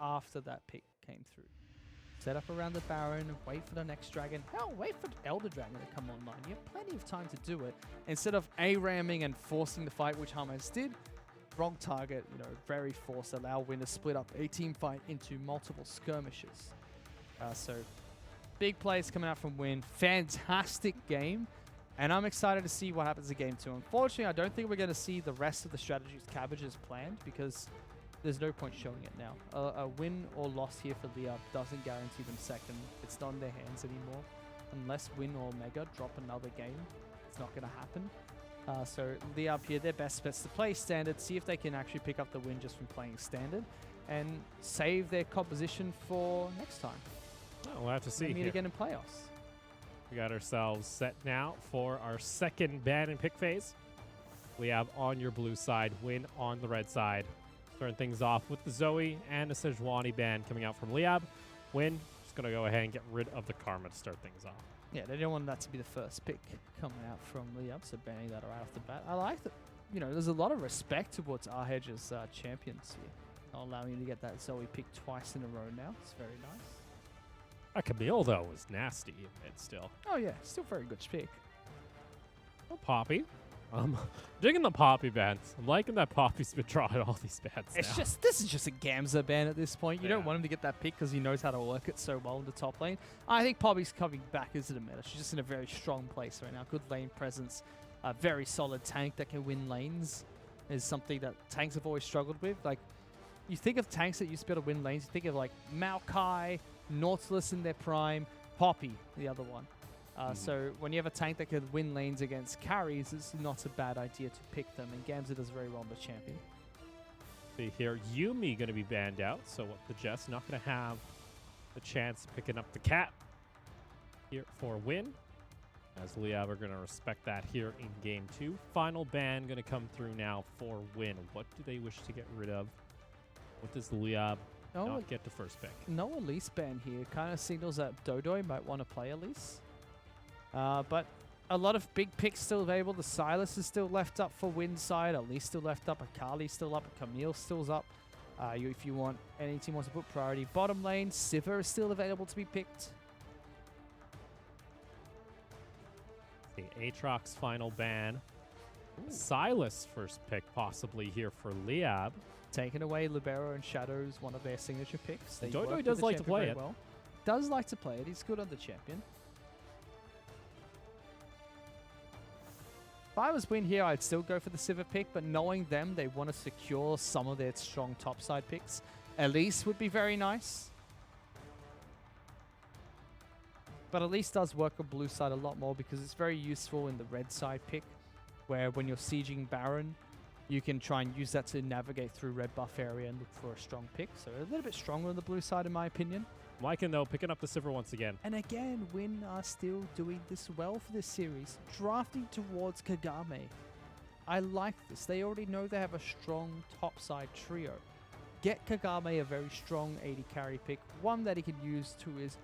after that pick came through. Set up around the Baron, wait for the next dragon. Hell, wait for the Elder Dragon to come online. You have plenty of time to do it. Instead of A-ramming and forcing the fight, which Hamas did, wrong target, very forced, allow Win to split up a team fight into multiple skirmishes. So, big plays coming out from Win. Fantastic game. And I'm excited to see what happens in Game 2. Unfortunately, I don't think we're going to see the rest of the strategies Cabbage has planned because there's no point showing it now. A win or loss here for LYB doesn't guarantee them second. It's not in their hands anymore. Unless Win or Mega drop another game, it's not going to happen. So LYB here, their best bet's to play Standard, see if they can actually pick up the win just from playing Standard, and save their composition for next time. Oh, we'll have to see meet here. again in playoffs. We got ourselves set now for our second ban and pick phase. LYB on your blue side, Win on the red side. Starting things off with the Zoe and the Sejuani ban coming out from LYB. Win, just going to go ahead and get rid of the Karma to start things off. Yeah, they don't want that to be the first pick coming out from LYB, so banning that right off the bat. I like that, there's a lot of respect towards Arhedge's champions here. Not allowing you to get that Zoe pick twice in a row now. It's very nice. Camille, though, was nasty still. Oh, yeah, still very good pick. Oh, Poppy. Digging the Poppy bans. I'm liking that Poppy's been drawing all these bans now. This is just a Gamza ban at this point. You don't want him to get that pick because he knows how to work it so well in the top lane. I think Poppy's coming back into the meta. She's just in a very strong place right now. Good lane presence. A very solid tank that can win lanes is something that tanks have always struggled with. Like, you think of tanks that used to be able to win lanes. You think of like Maokai, Nautilus in their prime, Poppy, the other one. So when you have a tank that can win lanes against carries, it's not a bad idea to pick them. And Gamza does very well in the champion. See here, Yuumi going to be banned out. So what the Jess not going to have the chance of picking up the cat here for Win. As LYB are going to respect that here in Game 2. Final ban going to come through now for Win. What do they wish to get rid of? What does LYB not get the first pick? No Elise ban here. Kind of signals that Dodo might want to play Elise. But a lot of big picks still available. The Silas is still left up for Win side. Elise still left up. Akali's still up. Camille still's up. If you want, any team wants to put priority. Bottom lane, Sivir is still available to be picked. The Aatrox final ban. Silas first pick possibly here for LYB. Taking away Libero and Shadows, one of their signature picks. Dodo does like to play it. Well. Does like to play it. He's good on the champion. If I was Win here, I'd still go for the Sivir pick, but knowing them, they want to secure some of their strong topside picks. Elise would be very nice. But Elise does work on blue side a lot more because it's very useful in the red side pick, where when you're sieging Baron, you can try and use that to navigate through red buff area and look for a strong pick. So a little bit stronger on the blue side, in my opinion. Lycan, though, picking up the Sivir once again. And again, Win are still doing this well for this series. Drafting towards Kagame. I like this. They already know they have a strong topside trio. Get Kagame a very strong 80 carry pick. One that he can use to his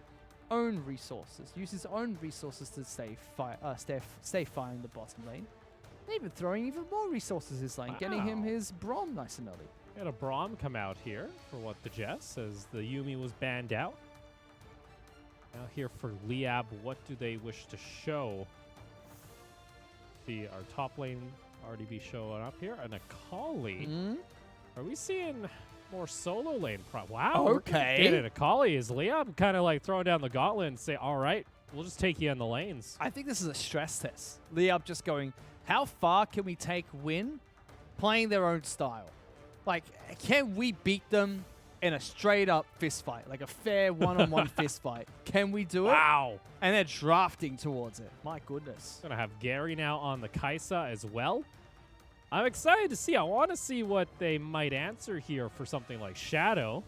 own resources. Use his own resources to stay fire in the bottom lane. Even throwing even more resources his lane. Wow. Getting him his Braum nice and early. Got a Braum come out here for what the Jess, as the Yuumi was banned out. Now here for LYB, what do they wish to show? See our top lane already be showing up here. And Akali. Are we seeing more solo lane? Wow. Okay. Get it. Akali is LYB kind of like throwing down the gauntlet and say, all right, we'll just take you in the lanes. I think this is a stress test. LYB just going, how far can we take Win playing their own style? Like, can we beat them in a straight-up fist fight? Like a fair one-on-one fist fight. Can we do it? Wow. And they're drafting towards it. My goodness. Going to have Gary now on the Kaisa as well. I'm excited to see. I want to see what they might answer here for something like Shadow.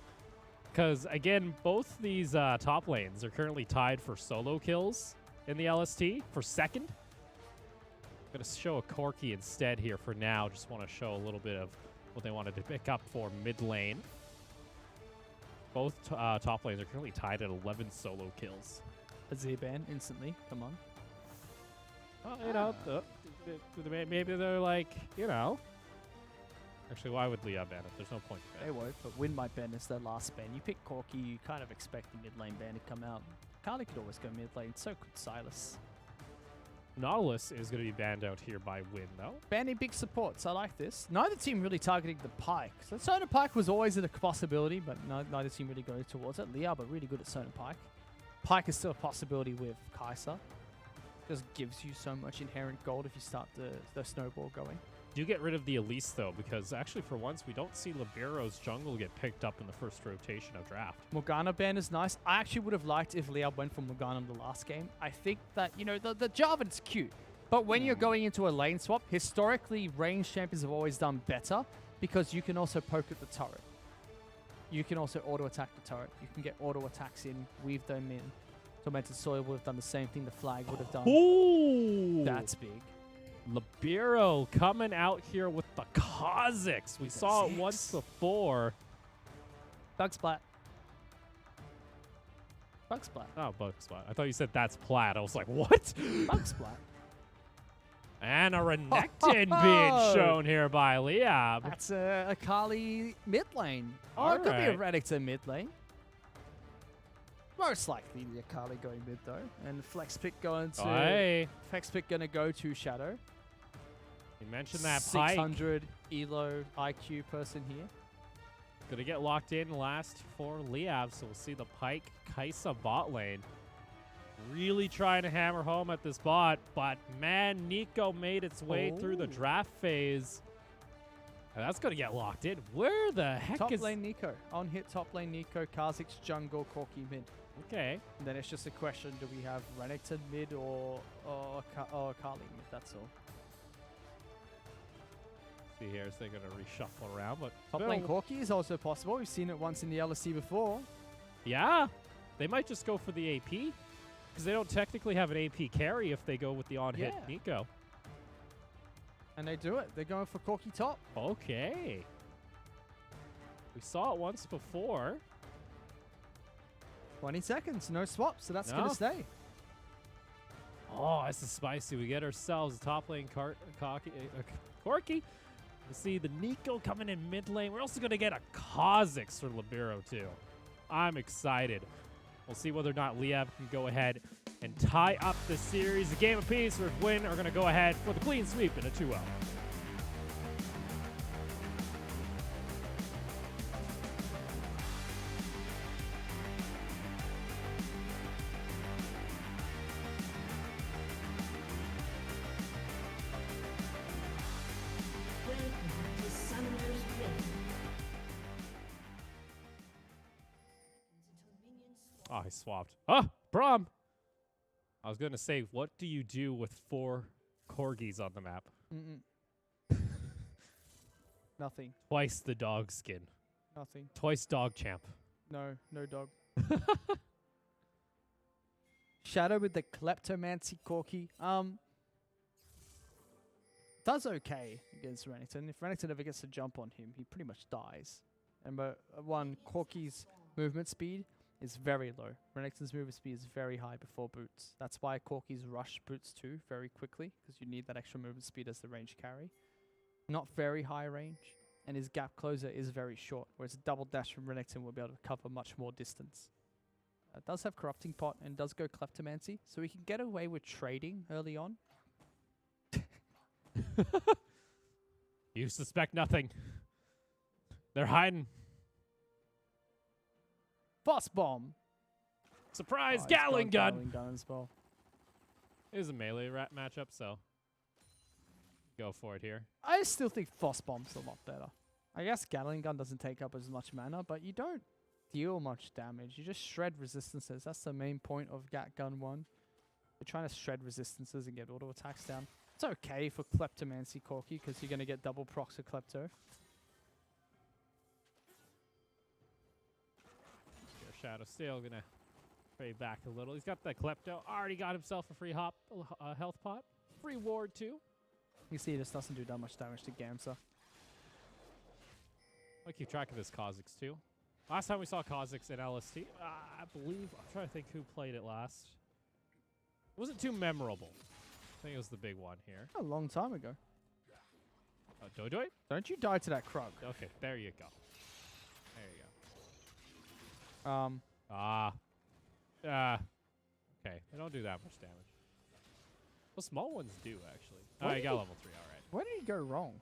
Because, again, both these top lanes are currently tied for solo kills in the LST for second. Going to show a Corki instead here for now. Just want to show a little bit of what they wanted to pick up for mid lane. Both top lanes are currently tied at 11 solo kills. A Z-ban instantly. Come on. Well, you know, maybe they're like, you know, Actually, why would Leah ban it? There's no point to They ban it. won't, but Win might ban is their last ban. You pick Corki, you kind of expect the mid lane ban to come out. Kali could always go mid lane, so could Silas. Nautilus is going to be banned out here by Win, though. Banning big supports, I like this. Neither team really targeting the Pike. So Sona Pike was always a possibility, but neither team really going towards it. Leah, but really good at Sona Pike. Pike is still a possibility with Kai'Sa. Just gives you so much inherent gold if you start the snowball going. Do get rid of the Elise, though, because actually for once we don't see Libero's jungle get picked up in the first rotation of draft. Morgana ban is nice. I actually would have liked if Leah went for Morgana in the last game. I think that, you know, the Jarvan's cute. But when you're going into a lane swap, historically, ranged champions have always done better because you can also poke at the turret. You can also auto-attack the turret. You can get auto-attacks in, weave them in. Tormented Soil would have done the same thing the Flag would have done. Ooh! That's big. Libero coming out here with the Kha'Zix. We saw it once before. Bug Splat. Bug Splat. Oh, Bug Splat. I thought you said that's Plat. I was like, what? Bug Splat. And a Renekton being shown here by Liab. That's a Kali mid lane. Oh, it could be a Renekton mid lane. Most likely the Akali going mid though. And Flex Pick going to Flex Pick gonna go to Shadow. You mentioned that Pike. 600 Elo IQ person here. Gonna get locked in last for Liab, so we'll see the Pike Kai'Sa bot lane. Really trying to hammer home at this bot, but man, Nico made its way through the draft phase. And that's gonna get locked in. Where the heck Top is... lane Nico. On hit top lane Nico, Kha'Zix jungle, Corki mid. Okay. And then it's just a question, do we have Renekton mid or Kali mid? That's all. See here, so they're gonna reshuffle around, but Top lane Corki is also possible. We've seen it once in the LST before. Yeah, they might just go for the AP because they don't technically have an AP carry if they go with the on-hit Nico. And they do it. They're going for Corki top. Okay. We saw it once before. 20 seconds, no swaps, so that's going to stay. Oh, this is spicy. We get ourselves a top lane Corki. We see the Nico coming in mid lane. We're also going to get a Kha'Zix for Libero too. I'm excited. We'll see whether or not Liab can go ahead and tie up the series. The game apiece, or if Win are going to go ahead for the clean sweep in a 2-0. Oh, I swapped. Ah, prom. I was going to say, what do you do with 4 corgis on the map? Nothing. Twice the dog skin. Nothing. Twice dog champ. No dog. Shadow with the Kleptomancy Corki. Does okay against Renekton. If Renekton ever gets a jump on him, he pretty much dies. And Corki's movement speed is very low. Renekton's movement speed is very high before boots. That's why Corki's rush boots too very quickly, because you need that extra movement speed as the range carry. Not very high range, and his gap closer is very short, whereas a double dash from Renekton will be able to cover much more distance. It does have Corrupting Pot and does go Kleptomancy, so we can get away with trading early on. You suspect nothing. They're hiding. Boss Bomb! Surprise, Gatling Gun! Gatling Gun as well. It is a melee matchup, so go for it here. I still think Boss Bomb's a lot better. I guess Gatling Gun doesn't take up as much mana, but you don't deal much damage. You just shred resistances. That's the main point of Gat Gun 1. You're trying to shred resistances and get auto attacks down. It's okay for Kleptomancy Corki, because you're going to get double procs of Klepto. Shadow still gonna fade back a little. He's got that Klepto. Already got himself a free health pot. Free ward too. You see, this doesn't do that much damage to Gamsa. I'll keep track of this Kha'Zix too. Last time we saw Kha'Zix in LST, I believe, I'm trying to think who played it last. It wasn't too memorable. I think it was the big one here. A long time ago. Doidoi? Don't you die to that Krug. Okay, there you go. There you go. Okay, they don't do that much damage. Well, small ones do, actually. Oh, he got level 3, all right. Where did he go wrong?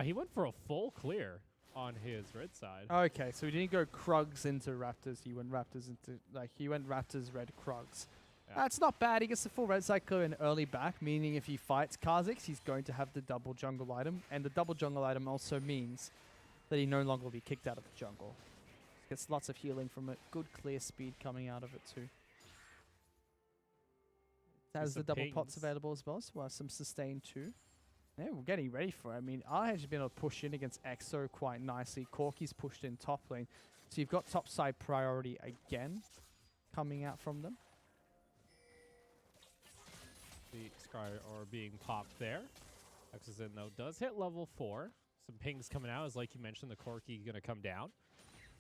He went for a full clear on his red side. Okay, so he didn't go Krugs into Raptors. He went Raptors into, he went Raptors, red Krugs. Yeah. That's not bad. He gets the full red side clear in early back, meaning if he fights Kha'Zix, he's going to have the double jungle item. And the double jungle item also means that he no longer will be kicked out of the jungle. Gets lots of healing from it. Good clear speed coming out of it too. It has the double pots available as well, so we'll have some sustain too. Yeah, we're getting ready for it. I mean, RH has been able to push in against EXO quite nicely. Corki's pushed in top lane. So you've got top side priority again coming out from them. The Sky or being popped there. X is in though. Does hit level 4. Some pings coming out, as like you mentioned, the Corki going to come down.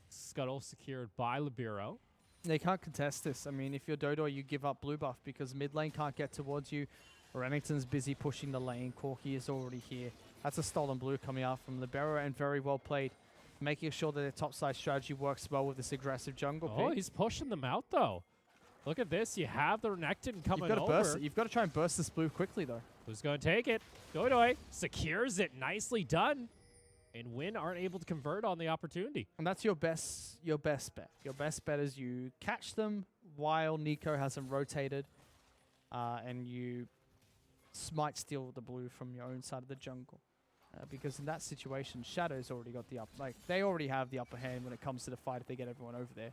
Scuttle secured by Libero. They can't contest this. I mean, if you're Dodo, you give up blue buff because mid lane can't get towards you. Remington's busy pushing the lane. Corki is already here. That's a stolen blue coming out from Libero, and very well played. Making sure that their topside strategy works well with this aggressive jungle pick. Oh, he's pushing them out, though. Look at this. You have the Renekton coming over. Burst it. You've got to try and burst this blue quickly, though. Who's going to take it? Doidoi secures it. Nicely done. And Win aren't able to convert on the opportunity. And that's your best bet. Your best bet is you catch them while Nico hasn't rotated, and you might steal the blue from your own side of the jungle. Because in that situation, Shadow's already got the they already have the upper hand when it comes to the fight if they get everyone over there.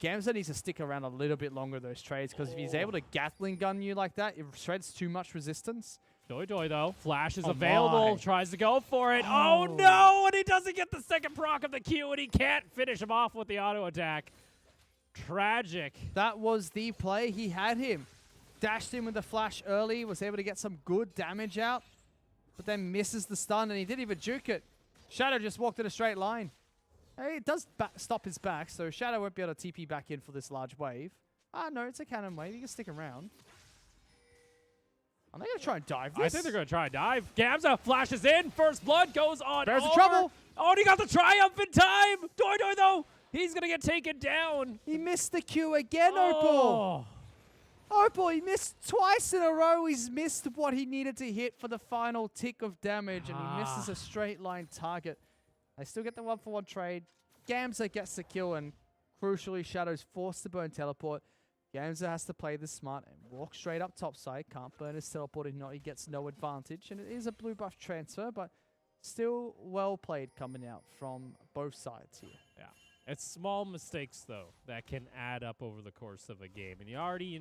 Gamza needs to stick around a little bit longer those trades, because if he's able to Gatling gun you like that, it shreds too much resistance. Doidoi, though. Flash is available. Tries to go for it. Oh, no! And he doesn't get the second proc of the Q, and he can't finish him off with the auto attack. Tragic. That was the play. He had him. Dashed in with the flash early. Was able to get some good damage out. But then misses the stun, and he didn't even juke it. Shadow just walked in a straight line. Hey, it does stop his back, so Shadow won't be able to TP back in for this large wave. No, it's a cannon wave. He can stick around. Are they going to try and dive this? I think they're going to try and dive. Gamza flashes in. First blood goes on. There's the trouble. Oh, and he got the triumph in time. Doidoi, though. He's going to get taken down. He missed the Q again, Opal. Opal, he missed twice in a row. He's missed what he needed to hit for the final tick of damage, and he misses a straight line target. They still get the 1-for-1 trade. Gamza gets the kill, and crucially, Shadow's forced to burn teleport. Gamza has to play this smart and walk straight up topside. Can't burn his teleport if not. He gets no advantage. And it is a blue buff transfer, but still well played coming out from both sides here. Yeah. It's small mistakes, though, that can add up over the course of a game. And you already,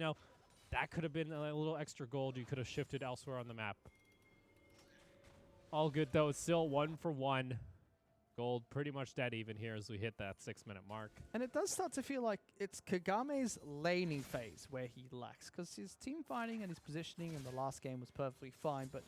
that could have been a little extra gold you could have shifted elsewhere on the map. All good, though. It's still 1-for-1. Gold pretty much dead even here as we hit that 6-minute mark. And it does start to feel like it's Kagame's laning phase where he lacks, because his team fighting and his positioning in the last game was perfectly fine, but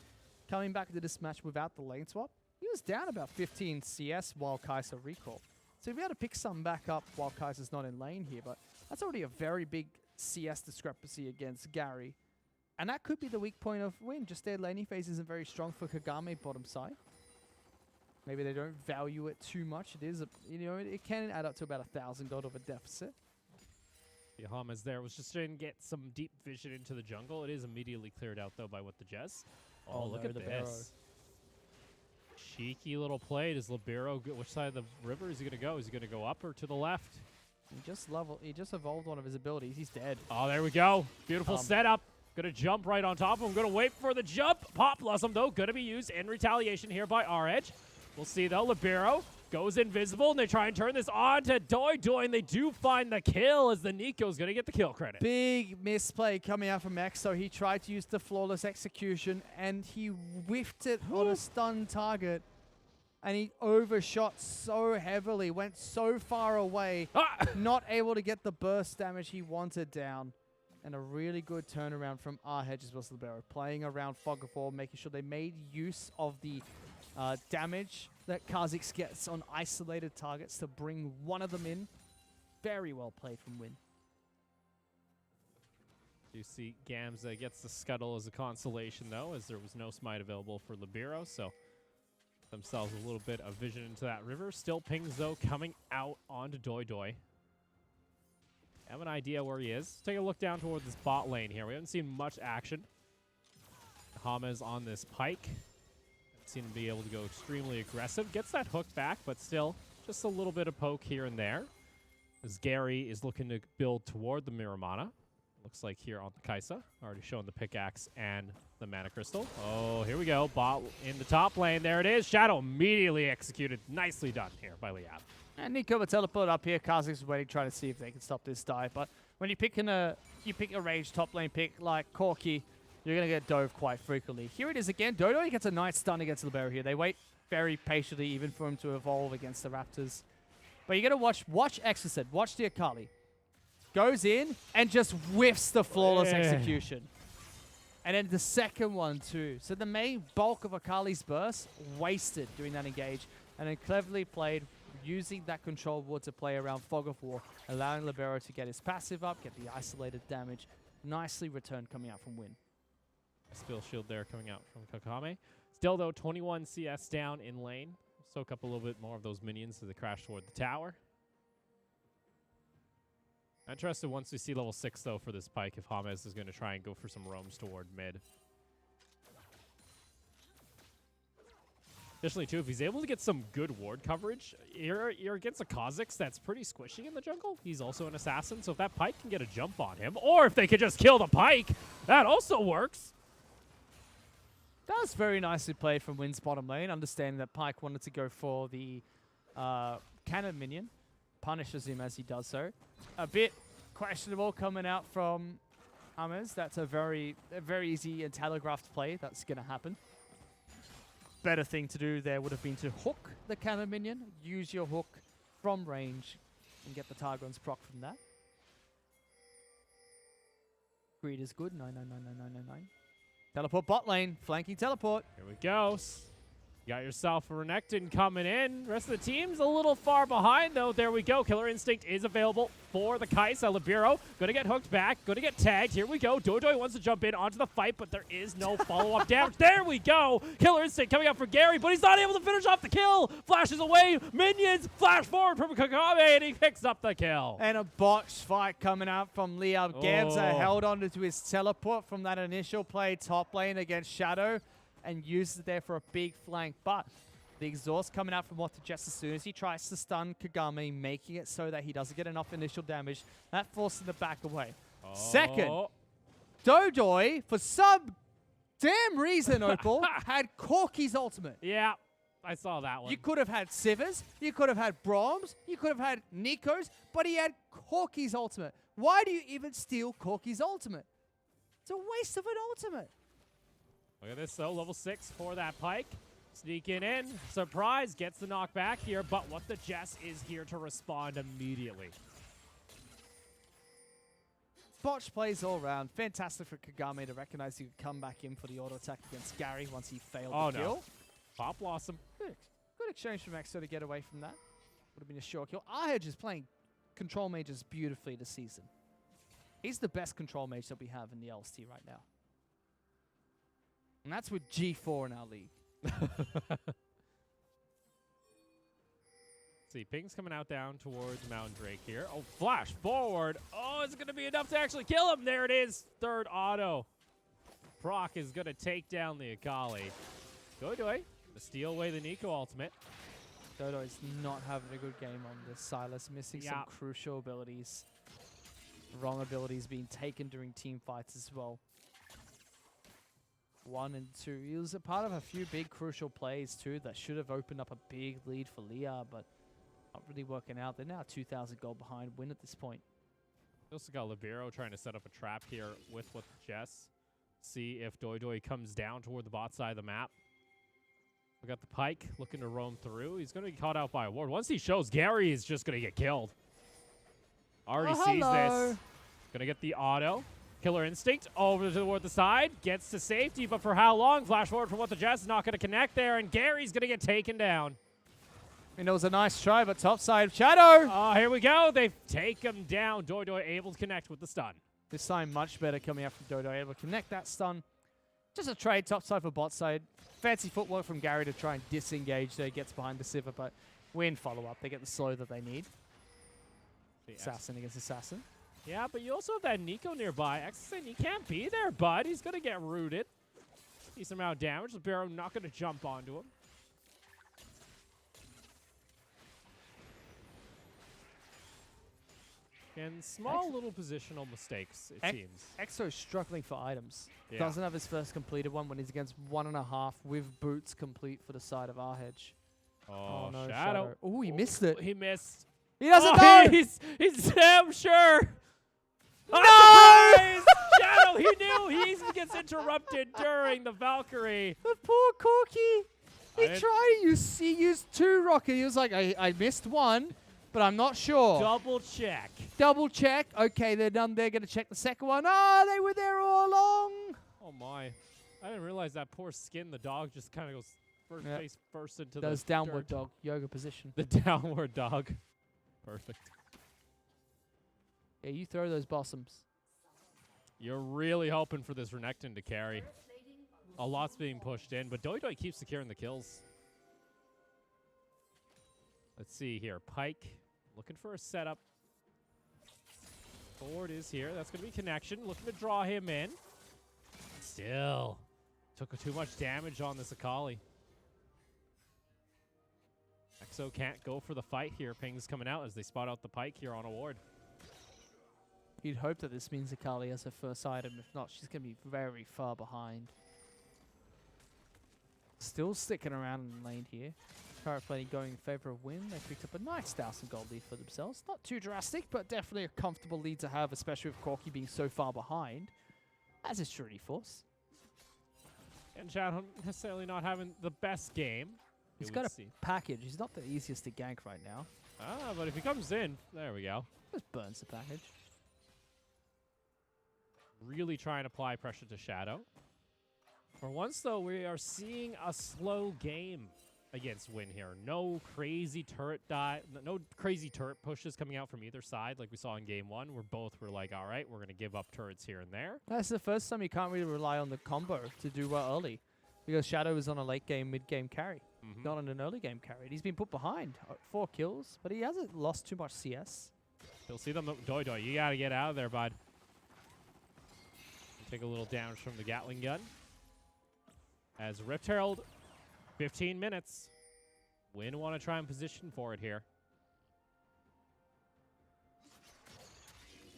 coming back into this match without the lane swap, he was down about 15 CS while Kai'Sa recalled. So he'll be able to pick some back up while Kai'Sa's not in lane here, but that's already a very big CS discrepancy against Gary. And that could be the weak point of Win. Just their laning phase isn't very strong for Kagame bottom side. Maybe they don't value it too much. It is, it can add up to about $1,000 of a deficit. Yahamas there was just trying to get some deep vision into the jungle. It is immediately cleared out, though, by what the Jess. Oh, look at this. Cheeky little play. Does Libero go? Which side of the river is he going to go? Is he going to go up or to the left? He just evolved one of his abilities. He's dead. Oh, there we go. Beautiful setup. Going to jump right on top of him. Going to wait for the jump. Pop Blossom, though, going to be used in retaliation here by RH. We'll see, though. Libero goes invisible, and they try and turn this on to Doidoi, and they do find the kill as the Nico's going to get the kill credit. Big misplay coming out from X, so he tried to use the flawless execution, and he whiffed it on a stun target, and he overshot so heavily, went so far away, not able to get the burst damage he wanted down. And a really good turnaround from RH as well as Libero, playing around Fog of War, making sure they made use of the damage that Kha'Zix gets on isolated targets to bring one of them in. Very well played from Win. You see Gamza gets the scuttle as a consolation, though, as there was no smite available for Libero, so themselves a little bit of vision into that river. Still pings, though, coming out onto Doidoi. Have an idea where he is. Let's take a look down toward this bot lane here. We haven't seen much action. Hama's on this pike. Seem to be able to go extremely aggressive. Gets that hook back, but still just a little bit of poke here and there. As Gary is looking to build toward the Miramana. Looks like here on the Kaisa. Already showing the pickaxe and the mana crystal. Oh, here we go. Bot in the top lane. There it is. Shadow immediately executed. Nicely done here by Liab. And Nico will teleport up here. Kha'Zix is waiting, trying to see if they can stop this dive. But when you pick a ranged top lane pick like Corki, you're going to get dove quite frequently. Here it is again. Dodo gets a nice stun against Libero here. They wait very patiently even for him to evolve against the Raptors. But you're going to watch Exocet. Watch the Akali. Goes in and just whiffs the flawless execution. And then the second one too. So the main bulk of Akali's burst wasted doing that engage. And then cleverly played, using that control ward to play around Fog of War, allowing Libero to get his passive up, get the isolated damage. Nicely returned coming out from Win. Spill shield there coming out from Kakame. Still, though, 21 CS down in lane. Soak up a little bit more of those minions as they crash toward the tower. Interested once we see level 6, though, for this pike, if James is going to try and go for some roams toward mid. Additionally, too, if he's able to get some good ward coverage, you're against a Kha'Zix that's pretty squishy in the jungle. He's also an assassin, so if that pike can get a jump on him, or if they could just kill the pike, that also works. That was very nicely played from Win's bottom lane, understanding that Pyke wanted to go for the cannon minion. Punishes him as he does so. A bit questionable coming out from James. That's a very easy and telegraphed play that's going to happen. Better thing to do there would have been to hook the cannon minion, use your hook from range, and get the Targon's proc from that. Greed is good. 9999999. Teleport bot lane, flanking teleport. Here we go. You got yourself a Renekton coming in. Rest of the team's a little far behind, though. There we go. Killer Instinct is available for the Kaisa. Libero going to get hooked back, going to get tagged. Here we go. Doidoi wants to jump in onto the fight, but there is no follow-up damage. There we go. Killer Instinct coming out for Gary, but he's not able to finish off the kill. Flashes away. Minions flash forward from Kakame, and he picks up the kill. And a botched fight coming out from Liab. Gamza held on to his teleport from that initial play top lane against Shadow, and uses it there for a big flank. But the exhaust coming out from Water just as soon as he tries to stun Kagame, making it so that he doesn't get enough initial damage. That forces him to back away. Second, Doidoi, for some damn reason, Opal, had Corki's ultimate. Yeah, I saw that one. You could have had Sivers, you could have had Brahms, you could have had Nico's, but he had Corki's ultimate. Why do you even steal Corki's ultimate? It's a waste of an ultimate. Look at this, though. Level 6 for that pike. Sneaking in. Surprise. Gets the knockback here, but What the Jess is here to respond immediately. Botch plays all around. Fantastic for Kagame to recognize he could come back in for the auto attack against Gary once he failed the kill. Pop Blossom. Good exchange from Exo to get away from that. Would have been a short kill. Ahedge is playing control mages beautifully this season. He's the best control mage that we have in the LST right now. And that's with G4 in our league. See, ping's coming out down towards Mountain Drake here. Oh, flash forward. Oh, is it going to be enough to actually kill him? There it is. Third auto. Proc is going to take down the Akali. Doidoi to steal away the Nico ultimate. Dodo's not having a good game on this. Silas missing some crucial abilities. Wrong abilities being taken during team fights as well. 1 and 2. He was a part of a few big crucial plays too that should have opened up a big lead for Leah, but not really working out. They're now 2,000 gold behind Win at this point. Also got Libero trying to set up a trap here with Jess. See if Doidoi comes down toward the bot side of the map. We got the pike looking to roam through. He's going to be caught out by a ward. Once he shows, Gary is just going to get killed. Already sees this. Going to get the auto. Killer Instinct over toward the side. Gets to safety, but for how long? Flash forward from What the Jess is not going to connect there, and Gary's going to get taken down. I mean, it was a nice try, but top side Shadow. Oh, here we go. They take him down. Doidoi able to connect with the stun. This time much better coming out from Dodo, able to connect that stun. Just a trade top side for bot side. Fancy footwork from Gary to try and disengage there. Gets behind the Sivir, but Win follow up. They get the slow that they need. Assassin against Assassin. Yeah, but you also have that Nico nearby. X saying you can't be there, bud. He's going to get rooted. Decent amount of damage. Libero not going to jump onto him. And small little positional mistakes, it seems. Exo's struggling for items. Yeah. Doesn't have his first completed one when he's against 1.5 with boots complete for the side of our hedge. Oh, no, Shadow. Oh, he missed it. He missed. He doesn't know! He's damn sure. No! Surprise! Shadow, he knew. He even gets interrupted during the Valkyrie. The poor Corky. He I tried to use, he used 2 rocket. He was like, I missed one, but I'm not sure. Double check. Double check. Okay, they're done. They're going to check the second one. Oh, they were there all along. Oh, my. I didn't realize that poor Skin, the dog, just kind of goes face first into the Does downward dirt. dog yoga position. The downward dog. Perfect. Yeah, you throw those blossoms. You're really hoping for this Renekton to carry. A lot's being pushed in, but Doi Doi keeps securing the kills. Let's see here. Pyke looking for a setup. Ford is here. That's going to be connection. Looking to draw him in. Still. Took too much damage on this Akali. Exo can't go for the fight here. Ping's coming out as they spot out the Pyke here on a ward. You'd hope that this means Akali has her first item. If not, she's going to be very far behind. Still sticking around in the lane here. Current play going in favor of Win. They picked up a nice 1,000 gold lead for themselves. Not too drastic, but definitely a comfortable lead to have, especially with Corky being so far behind, as is Trinity Force. And Shadow necessarily not having the best game. He's got a package. He's not the easiest to gank right now. Ah, but if he comes in, there we go. Just burns the package. Really trying to apply pressure to Shadow. For once, though, we are seeing a slow game against Win here. No crazy turret no crazy turret pushes coming out from either side like we saw in game 1, where both were like, all right, we're going to give up turrets here and there. That's the first time you can't really rely on the combo to do well early, because Shadow is on a late game, mid game carry, not on an early game carry. He's been put behind 4 kills, but he hasn't lost too much CS. You'll see them. Doi Doi, you got to get out of there, bud. Take a little damage from the Gatling gun. As Rift Herald, 15 minutes. Win want to try and position for it here.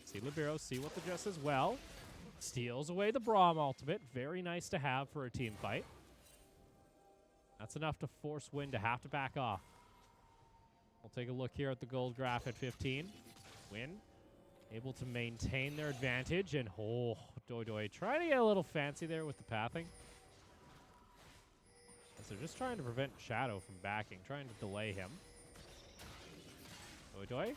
See Libero, see what the Jess as well. Steals away the Braum ultimate. Very nice to have for a team fight. That's enough to force Win to have to back off. We'll take a look here at the gold graph at 15. Win able to maintain their advantage, and Doi Doi trying to get a little fancy there with the pathing. So they're just trying to prevent Shadow from backing, trying to delay him. Doi Doi.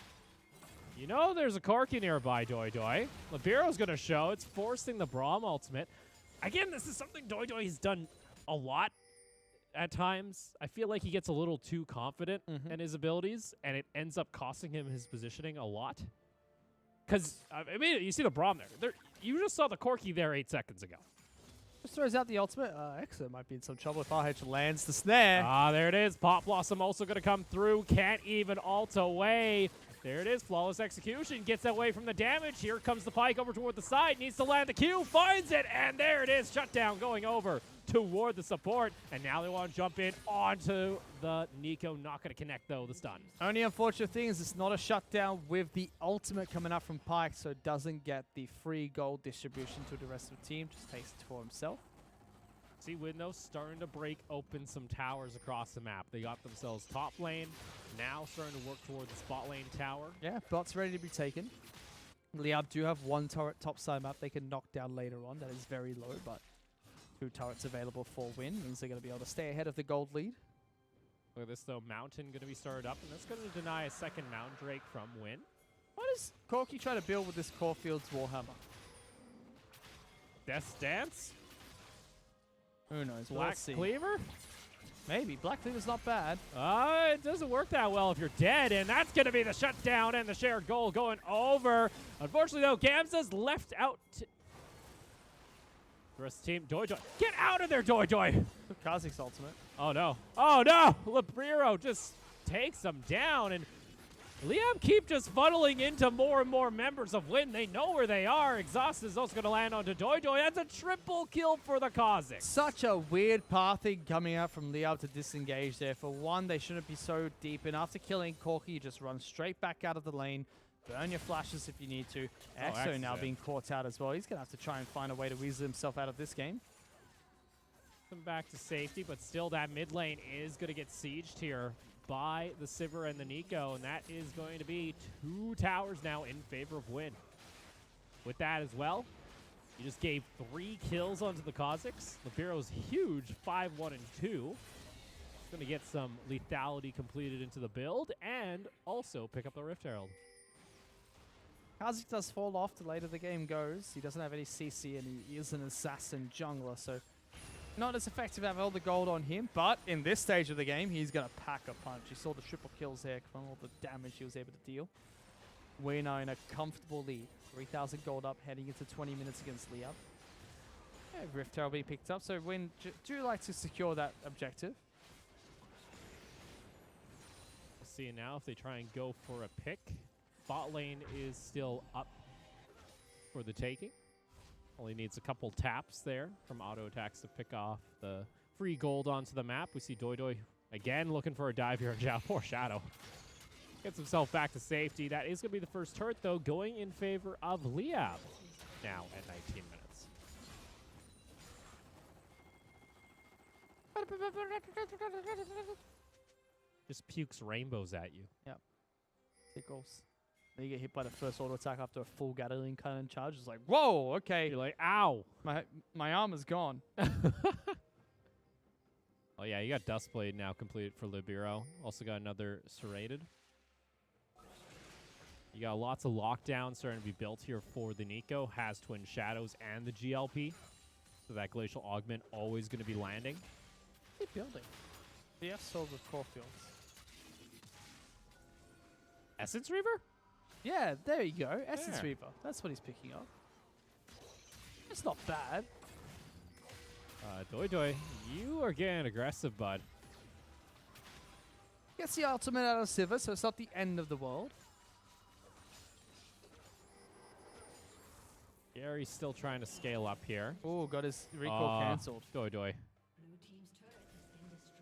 You know there's a Corky nearby, Doi Doi. Libero's going to show. It's forcing the Braum ultimate. Again, this is something Doi Doi has done a lot at times. I feel like he gets a little too confident in his abilities, and it ends up costing him his positioning a lot. Because, I mean, you see the Braum there. You just saw the Corky there 8 seconds ago. Just throws out the ultimate. Exo might be in some trouble if RH lands the snare. Ah, there it is. Pop Blossom also going to come through. Can't even ult away. There it is. Flawless execution. Gets away from the damage. Here comes the Pyke over toward the side. Needs to land the Q. Finds it. And there it is. Shutdown going over toward the support. And now they want to jump in onto the Nico. Not going to connect, though, the stun. Only unfortunate thing is it's not a shutdown with the ultimate coming up from Pyke, so it doesn't get the free gold distribution to the rest of the team. Just takes it for himself. See, Windows starting to break open some towers across the map. They got themselves top lane. Now starting to work toward the spot lane tower. Yeah, bot's ready to be taken. LYB do have 1 turret topside map they can knock down later on. That is very low, but 2 turrets available for Win means they're going to be able to stay ahead of the gold lead. Look at this, though. Mountain going to be started up, and that's going to deny a second Mount Drake from Win. What is Corky trying to build with this Caulfield's Warhammer? Death Dance? Who knows? Black Let's see. Cleaver? Maybe. Black Cleaver's not bad. It doesn't work that well if you're dead, and that's going to be the shutdown and the shared goal going over. Unfortunately, though, Gamza's left out. The rest of the team, Doidoy. Get out of there, Doidoy! Kha'Zix's ultimate. Oh, no. Oh, no! Libero just takes them down, and Liam keep just funneling into more and more members of Win. They know where they are. Exhaust is also going to land onto Doidoy. That's a triple kill for the Kha'Zix. Such a weird pathing coming out from Liab to disengage there. For one, they shouldn't be so deep. And after killing Corki, you just run straight back out of the lane. Burn your flashes if you need to. Exo now being caught out as well. He's going to have to try and find a way to weasel himself out of this game. Come back to safety, but still that mid lane is going to get sieged here by the Sivir and the Nico, and that is going to be 2 towers now in favor of Win. With that as well, you just gave 3 kills onto the Kha'Zix. Libero's huge 5-1-2. He's going to get some lethality completed into the build and also pick up the Rift Herald. Kha'Zix does fall off the later the game goes. He doesn't have any CC and he is an assassin jungler, so not as effective to have all the gold on him, but in this stage of the game, he's going to pack a punch. You saw the triple kills there from all the damage he was able to deal. We're now in a comfortable lead. 3,000 gold up, heading into 20 minutes against Liab. Yeah, Rift Herald being picked up, so Win do you like to secure that objective? We'll see now if they try and go for a pick. Bot lane is still up for the taking. Only needs a couple taps there from auto attacks to pick off the free gold onto the map. We see Doidoy again looking for a dive here. Poor Shadow gets himself back to safety. That is going to be the first turret, though, going in favor of Liab now at 19 minutes. Just pukes rainbows at you. Yep. Tickles. Then you get hit by the first auto attack after a full Gatling cannon charge. It's like, whoa, okay. You're like, ow. My arm is gone. Oh, yeah, you got Dustblade now completed for Libero. Also got another Serrated. You got lots of lockdowns starting to be built here for the Nico. Has Twin Shadows and the GLP. So that Glacial Augment always going to be landing. Keep building. BF sold with Caulfields. Essence Reaver? Yeah, there you go. Essence Yeah. Reaver. That's what he's picking up. It's not bad. Doidoy, you are getting aggressive, bud. Gets the ultimate out of Sivir, so it's not the end of the world. Gary's still trying to scale up here. Oh, got his recall cancelled. Doidoy.